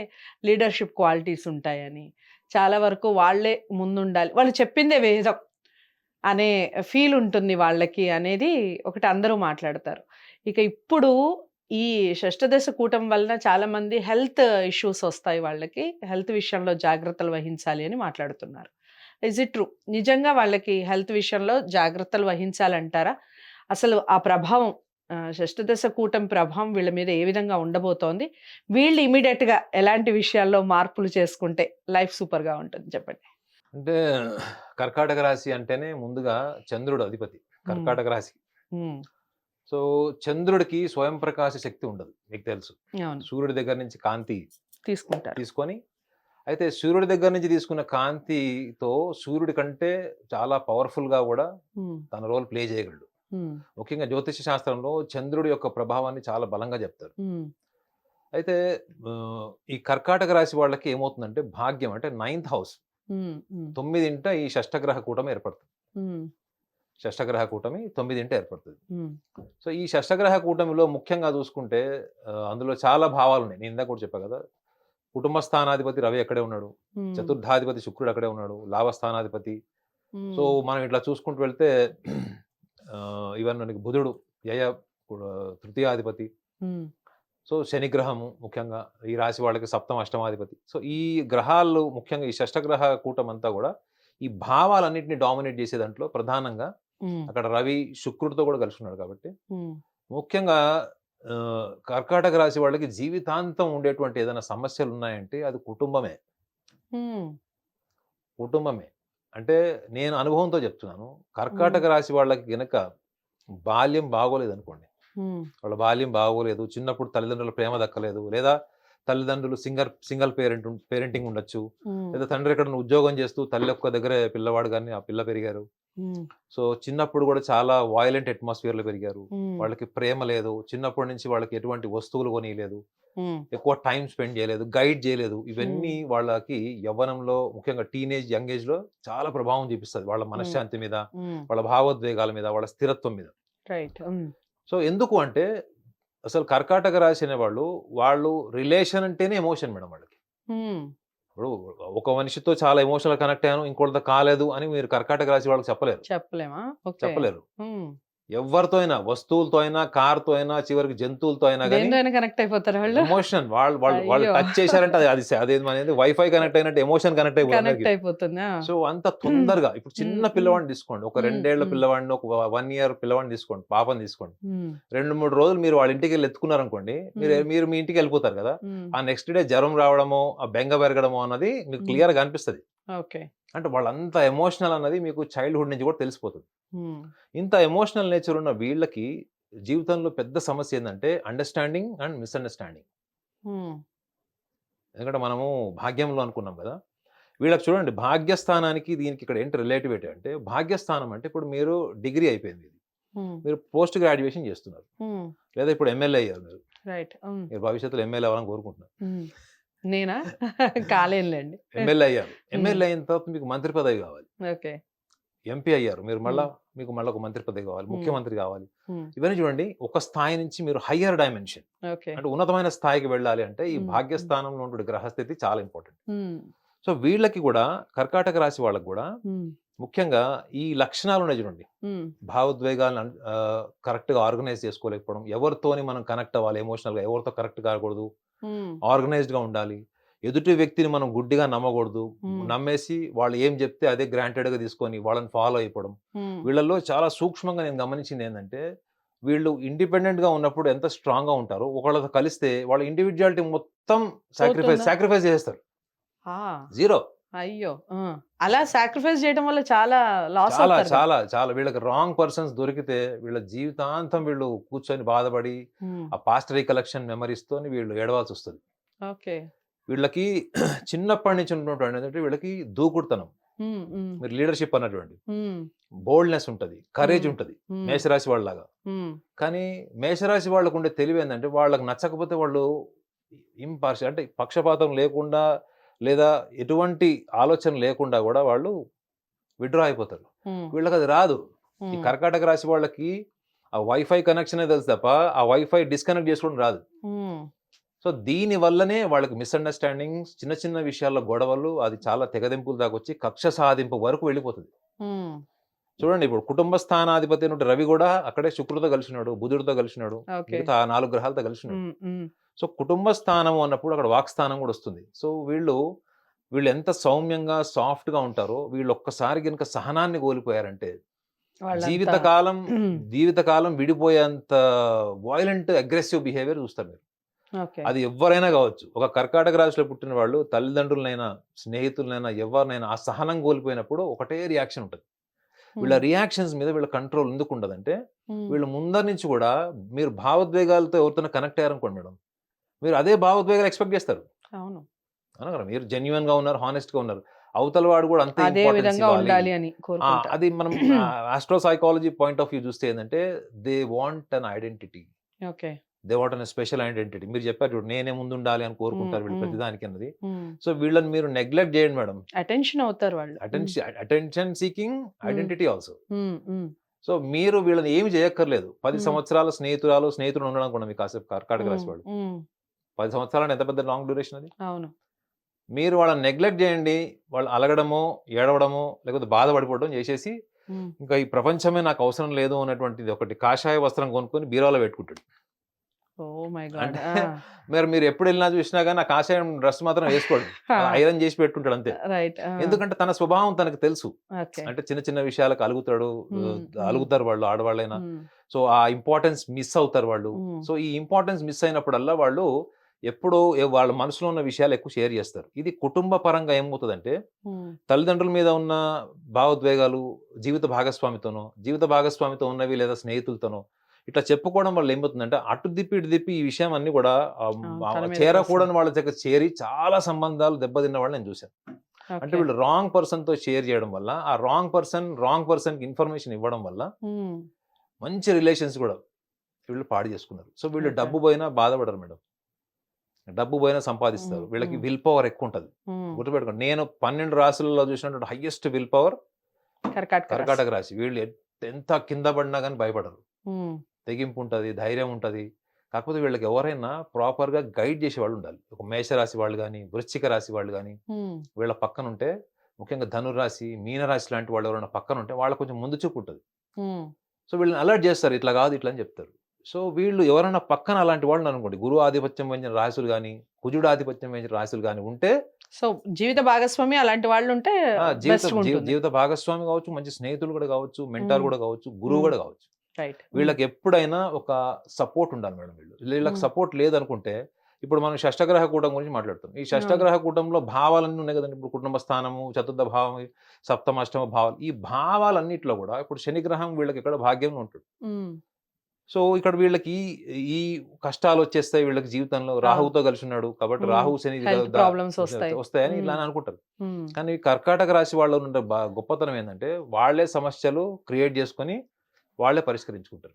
లీడర్‌షిప్ క్వాలిటీస్ ఉంటాయని. చాలా వరకు వాళ్ళే ముందుండాలి. వాళ్ళు చెప్పిందే వేదం అనే ఫీల్ ఉంటుంది వాళ్ళకి అనేది ఒకటి అందరూ మాట్లాడతారు. ఇక ఇప్పుడు ఈ షష్ఠదశ కూటం వలన చాలామంది హెల్త్ ఇష్యూస్ వస్తాయి వాళ్ళకి. హెల్త్ విషయంలో జాగ్రత్తలు వహించాలి అని మాట్లాడుతున్నారు. Is it true? నిజంగా వాళ్ళకి హెల్త్ విషయంలో జాగ్రత్తలు వహించాలంటారా? అసలు ఆ ప్రభావం షష్ఠదశ కూటమి ప్రభావం వీళ్ళ మీద ఏ విధంగా ఉండబోతోంది? వీళ్ళు ఇమ్మీడియేట్‌గా ఎలాంటి విషయాల్లో మార్పులు చేసుకుంటే లైఫ్ సూపర్‌గా ఉంటుంది చెప్పండి? అంటే కర్కాటక రాశి అంటేనే ముందుగా చంద్రుడు అధిపతి కర్కాటక రాశి. హ్మ్. సో చంద్రుడికి స్వయం ప్రకాశ శక్తి ఉండదు, మీకు తెలుసు. అవును. సూర్యుడి దగ్గర నుంచి కాంతి తీసుకుంటారు. తీసుకొని, అయితే సూర్యుడి దగ్గర నుంచి తీసుకున్న కాంతితో సూర్యుడి కంటే చాలా పవర్‌ఫుల్‌గా గూడా హ్మ్. తన రోల్ ప్లే చేయగలడు. హ్మ్. ముఖ్యంగా జ్యోతిష శాస్త్రంలో చంద్రుడి యొక్క ప్రభావాన్ని చాలా బలంగా చెప్తారు. హ్మ్. అయితే ఈ కర్కాటక రాశి వాళ్ళకి ఏమవుతుందంటే భాగ్యం అంటే 9థ్ హౌస్ హ్మ్. హ్మ్. 9 ఈ షష్టగ్రహ కూటమి ఏర్పడుతుంది. హ్మ్. షష్టగ్రహ కూటమి 9 ఏర్పడుతుంది. హ్మ్. సో ఈ షష్టగ్రహ కూటమిలో ముఖ్యంగా చూసుకుంటే అందులో చాలా భావాలున్నాయి. నేను ఇందాక కూడా చెప్పా కదా! కుటుంబ స్థానాధిపతి రవి అక్కడే ఉన్నాడు. హ్మ్. చతుర్థాధిపతి శుక్రుడు అక్కడే ఉన్నాడు. లాభస్థానాధిపతి. సో హ్మ్. మనం ఇట్లా చూసుకుంటూ వెళ్తే ఈవెన్ మనకి బుధుడు వ్యయ తృతీయాధిపతి. హ్మ్. సో శని గ్రహము ముఖ్యంగా ఈ రాశి వాళ్ళకి సప్తమ, అష్టమాధిపతి. సో ఈ గ్రహాలు ముఖ్యంగా ఈ షష్టగ్రహ కూటమంతా గూడా ఈ భావాలన్నిటిని డామినేట్ చేసే దాంట్లో ప్రధానంగా హ్మ్. అక్కడ రవి శుక్రుడితో కూడా కలిసి ఉన్నాడు కాబట్టి హ్మ్. ముఖ్యంగా కర్కాటక రాశి వాళ్ళకి జీవితాంతం ఉండేటువంటి ఏదైనా సమస్యలున్నాయంటే అది కుటుంబమే. హ్మ్. కుటుంబమే. అంటే నేను అనుభవంతో చెప్తున్నాను. హ్మ్. కర్కాటక రాశి వాళ్ళకి గనక బాల్యం బాగోలేదనుకోండి. హ్మ్. వాళ్ళ బాల్యం బాగోలేదు. చిన్నప్పుడు తల్లిదండ్రుల ప్రేమ దక్కలేదు. లేదా తల్లిదండ్రులు సింగిల్ పేరెంటింగ్ ఉండొచ్చు. హ్మ్. లేదా తండ్రి ఎక్కడైనా ఉద్యోగం చేస్తూ తల్లి ఒక్క దగ్గరే పిల్లవాడు గాని, ఆ పిల్ల పెరిగారు. హ్మ్. సో, చిన్నప్పుడు గూడా చాలా వయలెంట్ అట్మాస్ఫియర్‌లో పెరిగారు. హ్మ్. వాళ్ళకి ప్రేమ లేదు. చిన్నప్పటి నుంచి వాళ్ళకి ఎటువంటి వస్తువులు కొనియలేదు. హ్మ్. ఎక్కువ టైమ్ స్పెండ్ చేయలేదు. గైడ్ చేయలేదు. హ్మ్. ఇవన్నీ వాళ్ళకి యవ్వనంలో ముఖ్యంగా యంగ్ ఏజ్‌లో చాలా ప్రభావం చూపిస్తది. వాళ్ళ హ్మ్. మనశ్శాంతి మీద, హ్మ్. వాళ్ళ భావోద్వేగాల మీద, వాళ్ళ స్థిరత్వం మీద. రైట్. హ్మ్. సో, ఎందుకు అంటే అసలు కర్కాటక రాశి అనేవాళ్ళు, వాళ్ళు రిలేషన్ అంటేనే ఎమోషన్ మేడం వాళ్ళకి. హ్మ్. ఇప్పుడు ఒక మనిషితో చాలా ఎమోషనల్‌గా కనెక్ట్ అయ్యాను. ఇంకోళ్ళతో కాలేదు అని మీరు కర్కాటక రాశి వాళ్ళకి చెప్పలేరు. చెప్పలేమా? ఓకే. చెప్పలేరు. హ్మ్. ఎవ్వరితో అయినా, వస్తువులతో అయినా, కార్‌తో అయినా, చివరికి జంతువులతో అయినా గాని దేనితో అయినా కనెక్ట్ అయిపోతారా వాళ్ళు? ఎమోషన్ వాళ్ళు వాళ్ళు వాళ్ళు అయ్యో! టచ్ చేశారంటే అదేమనేది వైఫై కనెక్ట్ అయినట్టు ఎమోషన్ కనెక్ట్ అయిపోతుంది కనెక్ట్ అందరికి. అయిపోతుంది. ఆ! సో, అంత తొందరగా ఇప్పుడు హ్మ్. చిన్న హ్మ్. పిల్లవాడిని తీసుకోండి. ఒక హ్మ్. 2 ఏళ్ల హ్మ్. పిల్లవాడిని, ఒక 1 ఇయర్ పిల్లవాడిని తీసుకోండి. పాపని తీసుకోండి. హ్మ్. 2, 3 రోజులు మీరు వాళ్ళ ఇంటికెళ్ళి ఎత్తుకున్నారనుకోండి. హ్మ్. మీరు మీ ఇంటికెళ్ళిపోతారు గదా! హ్మ్. ఆ నెక్స్ట్ డే జ్వరం రావడమో, ఆ బెంగ పెరగడమో అన్నది మీకు హ్మ్. క్లియర్‌గా అనిపిస్తది. ఓకే. అంటే వాళ్ళంత ఎమోషనల్ అన్నది మీకు చైల్డ్‌హుడ్ నుంచి కూడా తెలిసిపోతది. హ్మ్. ఇంత ఎమోషనల్ నేచర్ ఉన్న వీళ్ళకి జీవితంలో పెద్ద సమస్య ఏందంటే అండర్‌స్టాండింగ్ అండ్ మిస్‌అండర్‌స్టాండింగ్. హ్మ్. ఎందుకంటే మనము భాగ్యంలో అనుకున్నాం గదా! వీళ్ళకి చూడండి భాగ్యస్థానానికి దీనికి ఇక్కడ ఏంటి రిలేటివిటీ అంటే భాగ్యస్థానం అంటే ఇప్పుడు మీరు డిగ్రీ అయిపోయింది మీది. హ్మ్. మీరు పోస్ట్ గ్రాడ్యుయేషన్ చేస్తున్నారు. హ్మ్. లేదా ఇప్పుడు ఎమ్మెల్యే అయ్యారు మీరు. రైట్. హ్మ్. మీరు భవిష్యత్తులో ఎమ్మెల్యే అవ్వాలని కోరుకుంటున్నారు. హ్మ్. నేనా? కాలేనులెండి. ఎమ్మెల్యే అయ్యారు. హ్మ్. ఎమ్మెల్యే అయిన తర్వాత మీకు మంత్రి పదవి కావాలి. ఓకే. ఎంపీ అయ్యారు. హ్మ్. మీకు మళ్ళా ఒక మంత్రి పదవి కావాలి. హ్మ్. ముఖ్యమంత్రి కావాలి. హ్మ్. ఇవన్నీ చూడండి ఒక స్థాయి నుంచి మీరు హయ్యర్ డైమెన్షన్ ఓకే. అంటే ఉన్నతమైన స్థాయికి వెళ్ళాలి అంటే ఈ హ్మ్. హ్మ్. భాగ్యస్థానంలో ఉన్నటువంటి గ్రహస్థితి చాలా ఇంపార్టెంట్. హ్మ్. సో వీళ్ళకి గూడా కర్కాటక రాశి వాళ్ళకి గూడా హ్మ్. ముఖ్యంగా ఈ లక్షణాలున్నాయి చూడండి. హ్మ్. భావోద్వేగాలను కరెక్ట్‌గా ఆర్గనైజ్ చేసుకోలేకపోవడం. ఎవరితోని మనం కనెక్ట్ అవ్వాలి ఎమోషనల్‌గా, ఎవరితో కరెక్ట్ కాకూడదు. హ్మ్. ఆర్గనైజ్డ్‌గా ఉండాలి. ఎదుటి వ్యక్తిని మనం గుడ్డిగా నమ్మకూడదు. హ్మ్. నమ్మేసి వాళ్ళు ఏం జెప్తే అదే గ్రాంటెడ్‌గా తీసుకొని వాళ్ళని ఫాలో అయిపోవడం. హ్మ్. వీళ్ళలో చాలా సూక్ష్మంగా నేను గమనించిందేందంటే, వీళ్ళు ఇండిపెండెంట్‌గా ఉన్నప్పుడు ఎంత స్ట్రాంగ్‌గా ఉంటారో, ఒకళ్ళతో కలిస్తే వాళ్ళ ఇండివిడ్యుయాలిటీ మొత్తం పోతుందా? సాక్రిఫైస్ చేసేస్తారు. ఆ! జీరో. అయ్యో! ఆ! అలా సాక్రిఫైస్ చేయడం వల్ల చాలా లాస్ చాలా, అవుతారు కదా! చాలా, చాలా వీళ్ళకి రాంగ్ పర్సన్స్ దొరికితే వీళ్ళ జీవితాంతం వీళ్ళు కూర్చొని బాధపడి, హ్మ్. ఆ పాస్ట్ రికలెక్షన్ మెమోరీస్‌తోని వీళ్ళు ఏడవాల్సొస్తది. ఓకే. వీళ్ళకి చిన్నప్పటి నుంచి ఉన్నటువంటి ఏంటంటే వీళ్ళకి దూకుడుతనం. మీరు లీడర్షిప్ అన్నటువంటి బోల్డ్నెస్ ఉంటుంది, కరేజ్ ఉంటుంది మేషరాశి వాళ్ళలాగా. కానీ మేషరాశి వాళ్ళకు ఉండే తెలివి ఏంటంటే వాళ్ళకి నచ్చకపోతే వాళ్ళు ఇంపార్షియల్ అంటే పక్షపాతం లేకుండా లేదా ఎటువంటి ఆలోచన లేకుండా కూడా వాళ్ళు విడ్రా అయిపోతారు. వీళ్ళకి అది రాదు. ఈ కర్కాటక రాశి వాళ్ళకి ఆ వైఫై కనెక్షన్ తెలుసు తప్ప ఆ వైఫై డిస్కనెక్ట్ చేసుకోవడం రాదు. సో దీని వల్లనే వాళ్ళకి మిస్అండర్స్టాండింగ్స్, చిన్న చిన్న విషయాల్లో గొడవలు, అది చాలా తెగదెంపులు దాకా వచ్చి కక్ష సాధింపు వరకు వెళ్ళిపోతుంది. చూడండి, ఇప్పుడు కుటుంబ స్థానాధిపతి అయిన రవి కూడా అక్కడే శుక్రుడితో కలిసినాడు, బుధుడితో కలిసినాడు, మిగతా 4 గ్రహాలతో కలిసినాడు. సో కుటుంబ స్థానం అన్నప్పుడు అక్కడ వాక్ స్థానం కూడా వస్తుంది. సో వీళ్ళు ఎంత సౌమ్యంగా సాఫ్ట్ గా ఉంటారో, వీళ్ళు ఒక్కసారి కనుక సహనాన్ని కోల్పోయారంటే జీవితకాలం విడిపోయేంత వైలెంట్ అగ్రెసివ్ బిహేవియర్ చూస్తారు మీరు. అది ఎవరైనా కావచ్చు. ఒక కర్కాటక రాశిలో పుట్టిన వాళ్ళు తల్లిదండ్రులనైనా స్నేహితులనైనా ఎవరినైనా ఆ సహనం కోల్పోయినప్పుడు ఒకటే రియాక్షన్ ఉంటుంది. వీళ్ళ రియాక్షన్స్ మీద వీళ్ళ కంట్రోల్ ఎందుకు ఉండదంటే, వీళ్ళు ముందర నుంచి కూడా మీరు భావోద్వేగాలతో ఎవరితో కనెక్ట్ అయ్యారనుకోండి మేడం, మీరు అదే భావోద్వేగాలు ఎక్స్పెక్ట్ చేస్తారు. అవును కదా, మీరు జెన్యున్ గా ఉన్నారు, హానెస్ట్ గా ఉన్నారు, అవతల వాడు కూడా అంతే ఉండాలి అని. అది మనం astro psychology point of view చూస్తే ఏంటంటే, they want an identity, they want an special identity. మీరు చెప్పారు చూడు, నేనే ముందు ఉండాలి అని కోరుకుంటారు వీళ్ళు ప్రతిదానికి అన్నది. సో వీళ్ళని మీరు నెగ్లెక్ట్ చేయండి మేడం, అటెన్షన్ అవుతారు వాళ్ళు. Attention seeking identity also. So మీరు వీళ్ళని ఏమి చేయక్కర్లేదు. 10 సంవత్సరాల స్నేహితుడు ఉండడం కూడా మీకు కాసేపు కర్కాటక రాశి వాళ్ళు 10 సంవత్సరాలు ఎంత పెద్ద లాంగ్ డ్యూరేషన్ అది. అవును, మీరు వాళ్ళని నెగ్లెక్ట్ చేయండి, వాళ్ళు అలగడమో ఏడవడమో లేకపోతే బాధపడిపోవడం చేసేసి ఇంకా ఈ ప్రపంచమే నాకు అవసరం లేదు అన్నటువంటిది ఒకటి కాషాయ వస్త్రం కొనుక్కొని బీరోలో పెట్టుకుంటాడు. మీరు ఎప్పుడు వెళ్ళినా చూసినా కానీ ఆ కాషాయం డ్రెస్ మాత్రం వేసుకోడు, ఐరన్ చేసి పెట్టుకుంటాడు అంతే. ఎందుకంటే తన స్వభావం తనకు తెలుసు. అంటే చిన్న చిన్న విషయాలకు అలుగుతారు వాళ్ళు, ఆడవాళ్ళైనా. సో ఆ ఇంపార్టెన్స్ మిస్ అవుతారు వాళ్ళు. సో ఈ ఇంపార్టెన్స్ మిస్ అయినప్పుడల్లా వాళ్ళు ఎప్పుడో వాళ్ళ మనసులో ఉన్న విషయాలు ఎక్కువ షేర్ చేస్తారు. ఇది కుటుంబ పరంగా ఏమవుతుందంటే, తల్లిదండ్రుల మీద ఉన్న భావోద్వేగాలు జీవిత భాగస్వామితో ఉన్నవి లేదా స్నేహితులతోనో ఇట్లా చెప్పుకోవడం వల్ల ఏమవుతుందంటే, అటు దిప్పి ఇటు దిప్పి ఈ విషయం అన్ని కూడా చేరకూడని వాళ్ళ దగ్గర చేరి చాలా సంబంధాలు దెబ్బతిన్న వాళ్ళు నేను చూశాను. అంటే వీళ్ళు రాంగ్ పర్సన్ తో షేర్ చేయడం వల్ల, ఆ రాంగ్ పర్సన్ కి ఇన్ఫర్మేషన్ ఇవ్వడం వల్ల మంచి రిలేషన్స్ కూడా వీళ్ళు పాడు చేసుకున్నారు. సో వీళ్ళు డబ్బు పోయినా బాధపడరు మేడం, డబ్బు పోయినా సంపాదిస్తారు. వీళ్ళకి విల్ పవర్ ఎక్కువ ఉంటుంది. గుర్తుపెట్టుకోండి, నేను 12 రాశులలో చూసినటువంటి హైయెస్ట్ విల్ పవర్ కర్కాటక రాశి. వీళ్ళు ఎంత కింద పడినా కానీ భయపడరు, తెగింపు ఉంటుంది, ధైర్యం ఉంటుంది. కాకపోతే వీళ్ళకి ఎవరైనా ప్రాపర్ గా గైడ్ చేసే వాళ్ళు ఉండాలి. ఒక మేషరాశి వాళ్ళు కానీ, వృశ్చిక రాశి వాళ్ళు కానీ వీళ్ళ పక్కన ఉంటే, ముఖ్యంగా ధనురాశి, మీనరాశి లాంటి వాళ్ళు ఎవరైనా పక్కన ఉంటే వాళ్ళకి కొంచెం ముందు చూపు ఉంటుంది. సో వీళ్ళని అలర్ట్ చేస్తారు, ఇట్లా కాదు ఇట్లా అని చెప్తారు. సో వీళ్ళు ఎవరైనా పక్కన అలాంటి వాళ్ళు అనుకోండి, గురువు ఆధిపత్యం వహించిన రాశులు కానీ, కుజుడు ఆధిపత్యం వహించిన రాశులు కానీ ఉంటే, సో జీవిత భాగస్వామి అలాంటి వాళ్ళు ఉంటే జీవిత భాగస్వామి కావచ్చు, మంచి స్నేహితులు కూడా కావచ్చు, మెంటార్ కూడా కావచ్చు, గురువు కూడా కావచ్చు. వీళ్ళకి ఎప్పుడైనా ఒక సపోర్ట్ ఉండాలి మేడం. వీళ్ళకి సపోర్ట్ లేదనుకుంటే, ఇప్పుడు మనం షష్టగ్రహ కూటం గురించి మాట్లాడుతాం. ఈ షష్టగ్రహ కూటంలో భావాలన్నీ ఉన్నాయి కదండి. ఇప్పుడు కుటుంబ స్థానము, చతుర్థ భావం, సప్తమ అష్టమ భావాలు, ఈ భావాలన్నింటిలో కూడా ఇప్పుడు శనిగ్రహం వీళ్ళకి ఎక్కడ భాగ్యంలో ఉంటాడు. సో ఇక్కడ వీళ్ళకి ఈ కష్టాలు వచ్చేస్తాయి వీళ్ళకి జీవితంలో, రాహుతో కలిసి ఉన్నాడు కాబట్టి రాహు శని వస్తాయని ఇలా అనుకుంటారు. కానీ కర్కాటక రాశి వాళ్ళు ఉండే గొప్పతనం ఏంటంటే, వాళ్ళే సమస్యలు క్రియేట్ చేసుకొని వాళ్ళే పరిష్కరించుకుంటారు.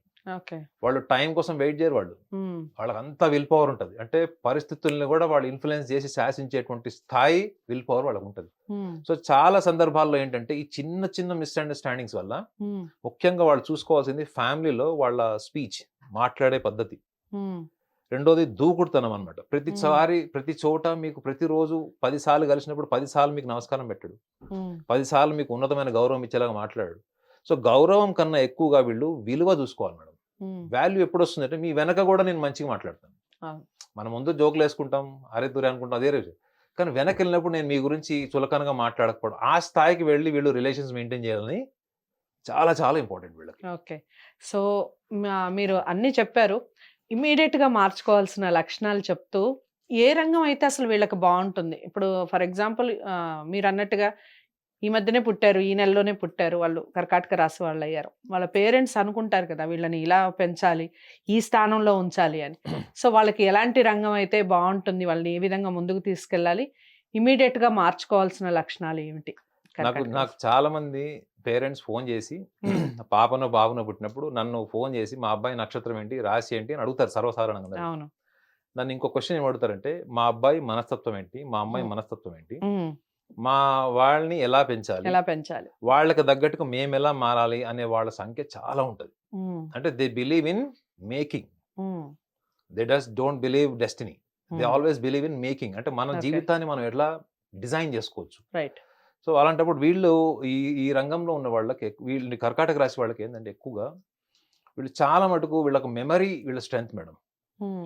వాళ్ళు టైం కోసం వెయిట్ చేయరు. వాళ్ళకి అంతా విల్ పవర్ ఉంటుంది. అంటే పరిస్థితుల్ని కూడా వాళ్ళు ఇన్ఫ్లుయెన్స్ చేసి శాసించేటువంటి స్థాయి విల్ పవర్ వాళ్ళకి ఉంటుంది. సో చాలా సందర్భాల్లో ఏంటంటే, ఈ చిన్న చిన్న మిస్అండర్స్టాండింగ్స్ వల్ల ముఖ్యంగా వాళ్ళు చూసుకోవాల్సింది ఫ్యామిలీలో వాళ్ళ స్పీచ్, మాట్లాడే పద్ధతి. రెండోది దూకుడుతనం అనమాట. ప్రతి చోట మీకు ప్రతిరోజు 10 సార్లు కలిసినప్పుడు 10 సార్లు మీకు నమస్కారం పెట్టాడు, 10 సార్లు మీకు ఉన్నతమైన గౌరవం ఇచ్చేలాగా మాట్లాడాడు. సో గౌరవం కన్నా ఎక్కువగా వీళ్ళు విలువ చూసుకోవాలి మేడం. వాల్యూ ఎప్పుడు వస్తుంది అంటే, మీ వెనక కూడా నేను మంచిగా మాట్లాడతాను. మనం ముందు జోకులు వేసుకుంటాం, అరే తురే అనుకుంటాం, అదే రోజు. కానీ వెనక్కి వెళ్ళినప్పుడు నేను మీ గురించి చులకనగా మాట్లాడకపోవడం, ఆ స్థాయికి వెళ్ళి వీళ్ళు రిలేషన్స్ మెయింటైన్ చేయాలని చాలా చాలా ఇంపార్టెంట్ వీళ్ళకి. ఓకే, సో మీరు అన్ని చెప్పారు. ఇమీడియట్ గా మార్చుకోవాల్సిన లక్షణాలు చెప్తూ, ఏ రంగం అయితే అసలు వీళ్ళకి బాగుంటుంది. ఇప్పుడు ఫర్ ఎగ్జాంపుల్ మీరు అన్నట్టుగా ఈ మధ్యనే పుట్టారు, ఈ నెలలోనే పుట్టారు, వాళ్ళు కర్కాటక రాశి వాళ్ళు అయ్యారు. వాళ్ళ పేరెంట్స్ అనుకుంటారు కదా, వీళ్ళని ఇలా పెంచాలి, ఈ స్థానంలో ఉంచాలి అని. సో వాళ్ళకి ఎలాంటి రంగం అయితే బాగుంటుంది, వాళ్ళని ఏ విధంగా ముందుకు తీసుకెళ్ళాలి, ఇమీడియట్ గా మార్చుకోవాల్సిన లక్షణాలు ఏమిటి? నాకు చాలా మంది పేరెంట్స్ ఫోన్ చేసి పాపనో బాబునో పుట్టినప్పుడు నన్ను ఫోన్ చేసి మా అబ్బాయి నక్షత్రం ఏంటి, రాశి ఏంటి అని అడుగుతారు సర్వసాధారణంగా. అవును. నన్ను ఇంకో క్వశ్చన్ ఏం అడుగుతారంటే, మా అబ్బాయి మనస్తత్వం ఏంటి, మా అమ్మాయి మనస్తత్వం ఏంటి, మా వాళ్ళని ఎలా పెంచాలి, వాళ్ళకి తగ్గట్టుగా మేము ఎలా మారాలి అనే వాళ్ళ సంఖ్య చాలా ఉంటది. అంటే they believe in making, they don't believe destiny, they always believe in making. అంటే మన జీవితాన్ని మనం ఎట్లా డిజైన్ చేసుకోవచ్చు. రైట్. సో అలాంటప్పుడు వీళ్ళు ఈ రంగంలో ఉన్న వాళ్ళకి వీళ్ళని కర్కాటక రాశి వాళ్ళకి ఏంటంటే ఎక్కువగా వీళ్ళు చాలా మటుకు వీళ్ళకి మెమరీ, వీళ్ళ స్ట్రెంగ్త్ మేడం.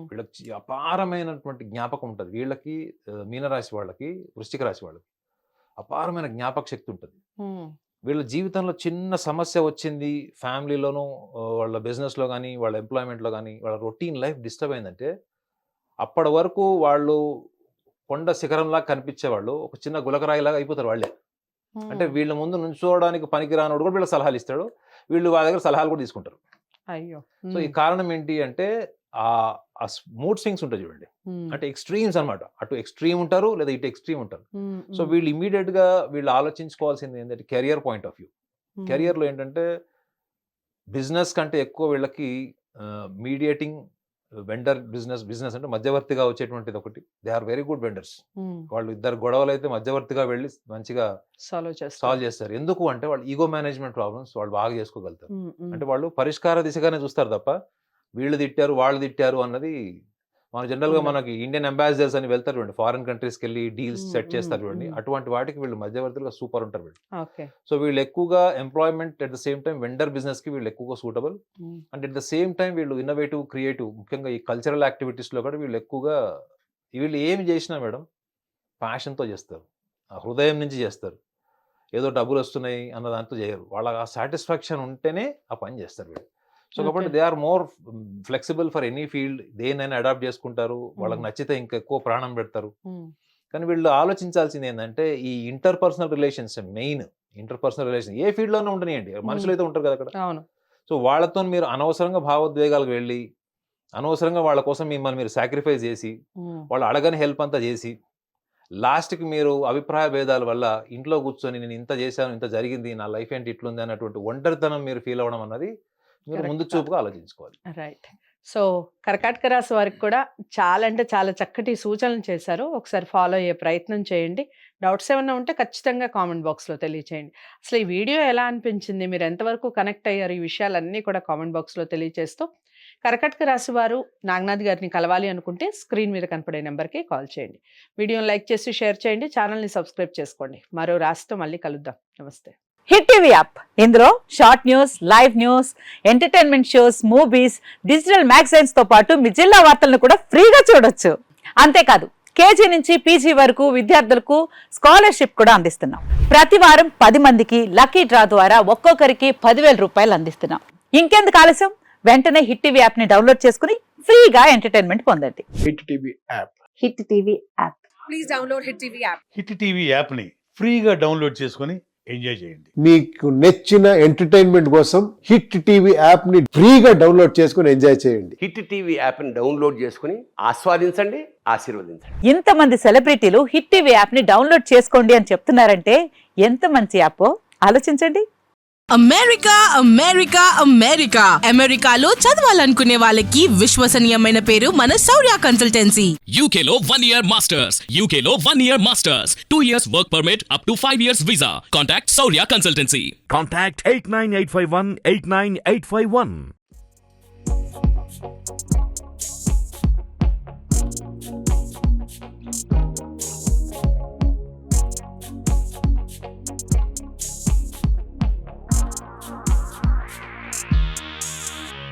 వీళ్ళకి అపారమైనటువంటి జ్ఞాపకం ఉంటుంది. వీళ్ళకి మీనరాశి వాళ్ళకి, వృశ్చిక రాశి వాళ్ళకి అపారమైన జ్ఞాపక శక్తి ఉంటుంది. వీళ్ళ జీవితంలో చిన్న సమస్య వచ్చింది, ఫ్యామిలీలోనూ వాళ్ళ బిజినెస్లో కానీ వాళ్ళ ఎంప్లాయ్మెంట్లో కానీ వాళ్ళ రొటీన్ లైఫ్ డిస్టర్బ్ అయిందంటే అప్పటి వరకు వాళ్ళు కొండ శిఖరంలాగా కనిపించేవాళ్ళు ఒక చిన్న గులకరాయిలాగా అయిపోతారు వాళ్ళే. అంటే వీళ్ళ ముందు నుంచోవడానికి పనికిరానోడు కూడా వీళ్ళకి సలహాలు ఇస్తాడు, వీళ్ళు వాళ్ళ దగ్గర సలహాలు కూడా తీసుకుంటారు. అయ్యో. సో ఈ కారణం ఏంటి అంటే ఆ మూడ్ స్వింగ్స్ ఉంటాయి చూడండి, అంటే ఎక్స్ట్రీమ్స్ అనమాట. అటు ఎక్స్ట్రీమ్ ఉంటారు లేదా ఇటు ఎక్స్ట్రీమ్ ఉంటారు. సో వీళ్ళు ఇమీడియట్ గా వీళ్ళు ఆలోచించుకోవాల్సింది ఏంటంటే career point of view. Career లో ఏంటంటే బిజినెస్ కంటే ఎక్కువ వీళ్ళకి మీడియేటింగ్, వెండర్ బిజినెస్ అంటే మధ్యవర్తిగా వచ్చేటువంటిది ఒకటి. They are very good vendors. వాళ్ళు ఇద్దరు గొడవలు అయితే మధ్యవర్తిగా వెళ్ళి మంచిగా సాల్వ్ చేస్తారు. ఎందుకు అంటే వాళ్ళు ఈగో మేనేజ్మెంట్ ప్రాబ్లమ్స్ వాళ్ళు బాగా చేసుకోగలుగుతారు. అంటే వాళ్ళు పరిష్కార దిశగానే చూస్తారు తప్ప వీళ్ళు తిట్టారు వాళ్ళు తిట్టారు అన్నది. మన జనరల్ గా మనకి ఇండియన్ అంబాసిడర్స్ అని వెళ్తారు చూడండి, ఫారిన్ కంట్రీస్కి వెళ్ళి డీల్స్ సెట్ చేస్తారు చూడండి, అటువంటి వాటికి వీళ్ళు మధ్యవర్తులుగా సూపర్ ఉంటారు వీళ్ళు. సో వీళ్ళు ఎక్కువగా employment at the same time vendor business కి వీళ్ళు ఎక్కువగా suitable. And at the same time వీళ్ళు ఇన్నోవేటివ్, క్రియేటివ్, ముఖ్యంగా ఈ కల్చరల్ యాక్టివిటీస్ లో కూడా వీళ్ళు ఎక్కువగా వీళ్ళు ఏమి చేసినా మేడం ప్యాషన్తో చేస్తారు, ఆ హృదయం నుంచి చేస్తారు. ఏదో డబ్బులు వస్తున్నాయి అన్న దాంతో చేయరు. వాళ్ళకి ఆ సాటిస్ఫాక్షన్ ఉంటేనే ఆ పని చేస్తారు వీళ్ళు. సో కాబట్టి they are more flexible for any field. దేనైనా అడాప్ట్ చేసుకుంటారు, వాళ్ళకి నచ్చితే ఇంకా ఎక్కువ ప్రాణం పెడతారు. కానీ వీళ్ళు ఆలోచించాల్సింది ఏంటంటే ఈ interpersonal relations, main interpersonal relation ఏ ఫీల్డ్ లోనే ఉండనియండి, మనుషులు అయితే ఉంటారు కదా అక్కడ. సో వాళ్ళతో మీరు అనవసరంగా భావోద్వేగాలకు వెళ్ళి అనవసరంగా వాళ్ళ కోసం మిమ్మల్ని మీరు సాక్రిఫైస్ చేసి వాళ్ళు అడగని హెల్ప్ అంతా చేసి లాస్ట్కి మీరు అభిప్రాయ భేదాల వల్ల ఇంట్లో కూర్చొని నేను ఇంత చేశాను, ఇంత జరిగింది, నా లైఫ్ ఏంటి ఇట్లుంది అన్నటువంటి ఒంటరితనం మీరు ఫీల్ అవ్వడం అన్నది మీరు ముందు చూపుగా ఆలోచించుకోవాలి. రైట్. సో కర్కాటక రాశి వారికి కూడా చాలా అంటే చాలా చక్కటి సూచనలు చేశారు. ఒకసారి ఫాలో అయ్యే ప్రయత్నం చేయండి. డౌట్స్ ఏమైనా ఉంటే ఖచ్చితంగా కామెంట్ బాక్స్లో తెలియచేయండి. అసలు ఈ వీడియో ఎలా అనిపించింది, మీరు ఎంతవరకు కనెక్ట్ అయ్యారు, ఈ విషయాలన్నీ కూడా కామెంట్ బాక్స్లో తెలియచేస్తూ కర్కాటక రాశి వారు నాగనాథ్ గారిని కలవాలి అనుకుంటే స్క్రీన్ మీద కనపడే నెంబర్కి కాల్ చేయండి. వీడియోని లైక్ చేసి షేర్ చేయండి, ఛానల్ని సబ్స్క్రైబ్ చేసుకోండి. మరో రాశితో మళ్ళీ కలుద్దాం. నమస్తే. హిట్ టీవీ యాప్, ఇందులో short news, live news, entertainment shows, movies, digital magazines తో పాటు మీ జిల్లా వార్తలను కూడా ఫ్రీగా చూడొచ్చు. అంతేకాదు కేజీ నుంచి పీజీ వరకు విద్యార్థులకు స్కాలర్షిప్ కూడా అందిస్తున్నాం. ప్రతి వారం 10 మందికి లక్కీ డ్రా ద్వారా ఒక్కొక్కరికి 10,000 రూపాయలు అందిస్తున్నాం. ఇంకెందుకు ఆలస్యం, వెంటనే హిట్ టీవీ యాప్ ని డౌన్లోడ్ చేసుకుని ఫ్రీగా ఎంటర్టైన్మెంట్ పొందండి. Hit TV app. Hit TV app. Please download hit TV app. Hit TV app ని ఫ్రీగా డౌన్లోడ్ చేసుకొని ఎంజాయ్ చేయండి. మీకు నచ్చిన ఎంటర్టైన్మెంట్ కోసం హిట్ టీవీ యాప్ ని ఫ్రీగా డౌన్లోడ్ చేసుకొని ఎంజాయ్ చేయండి. హిట్ టీవీ యాప్ ని డౌన్లోడ్ చేసుకుని ఆస్వాదించండి, ఆశీర్వదించండి. ఇంతమంది సెలబ్రిటీలు హిట్ టీవీ యాప్ ని డౌన్లోడ్ చేసుకోండి అని చెప్తున్నారంటే ఎంత మంచి యాప్ ఆలోచించండి. అమెరికా అమెరికా అమెరికా అమెరికాలో చదవాలనుకునే వాళ్ళకి విశ్వసనీయమైన పేరు మన శౌర్య కన్సల్టెన్సీ. UK లో 1 year masters. UK లో 1 year masters. 2 years work permit up to 5 years visa. Contact Saurya Consultancy. Contact 89851 89851.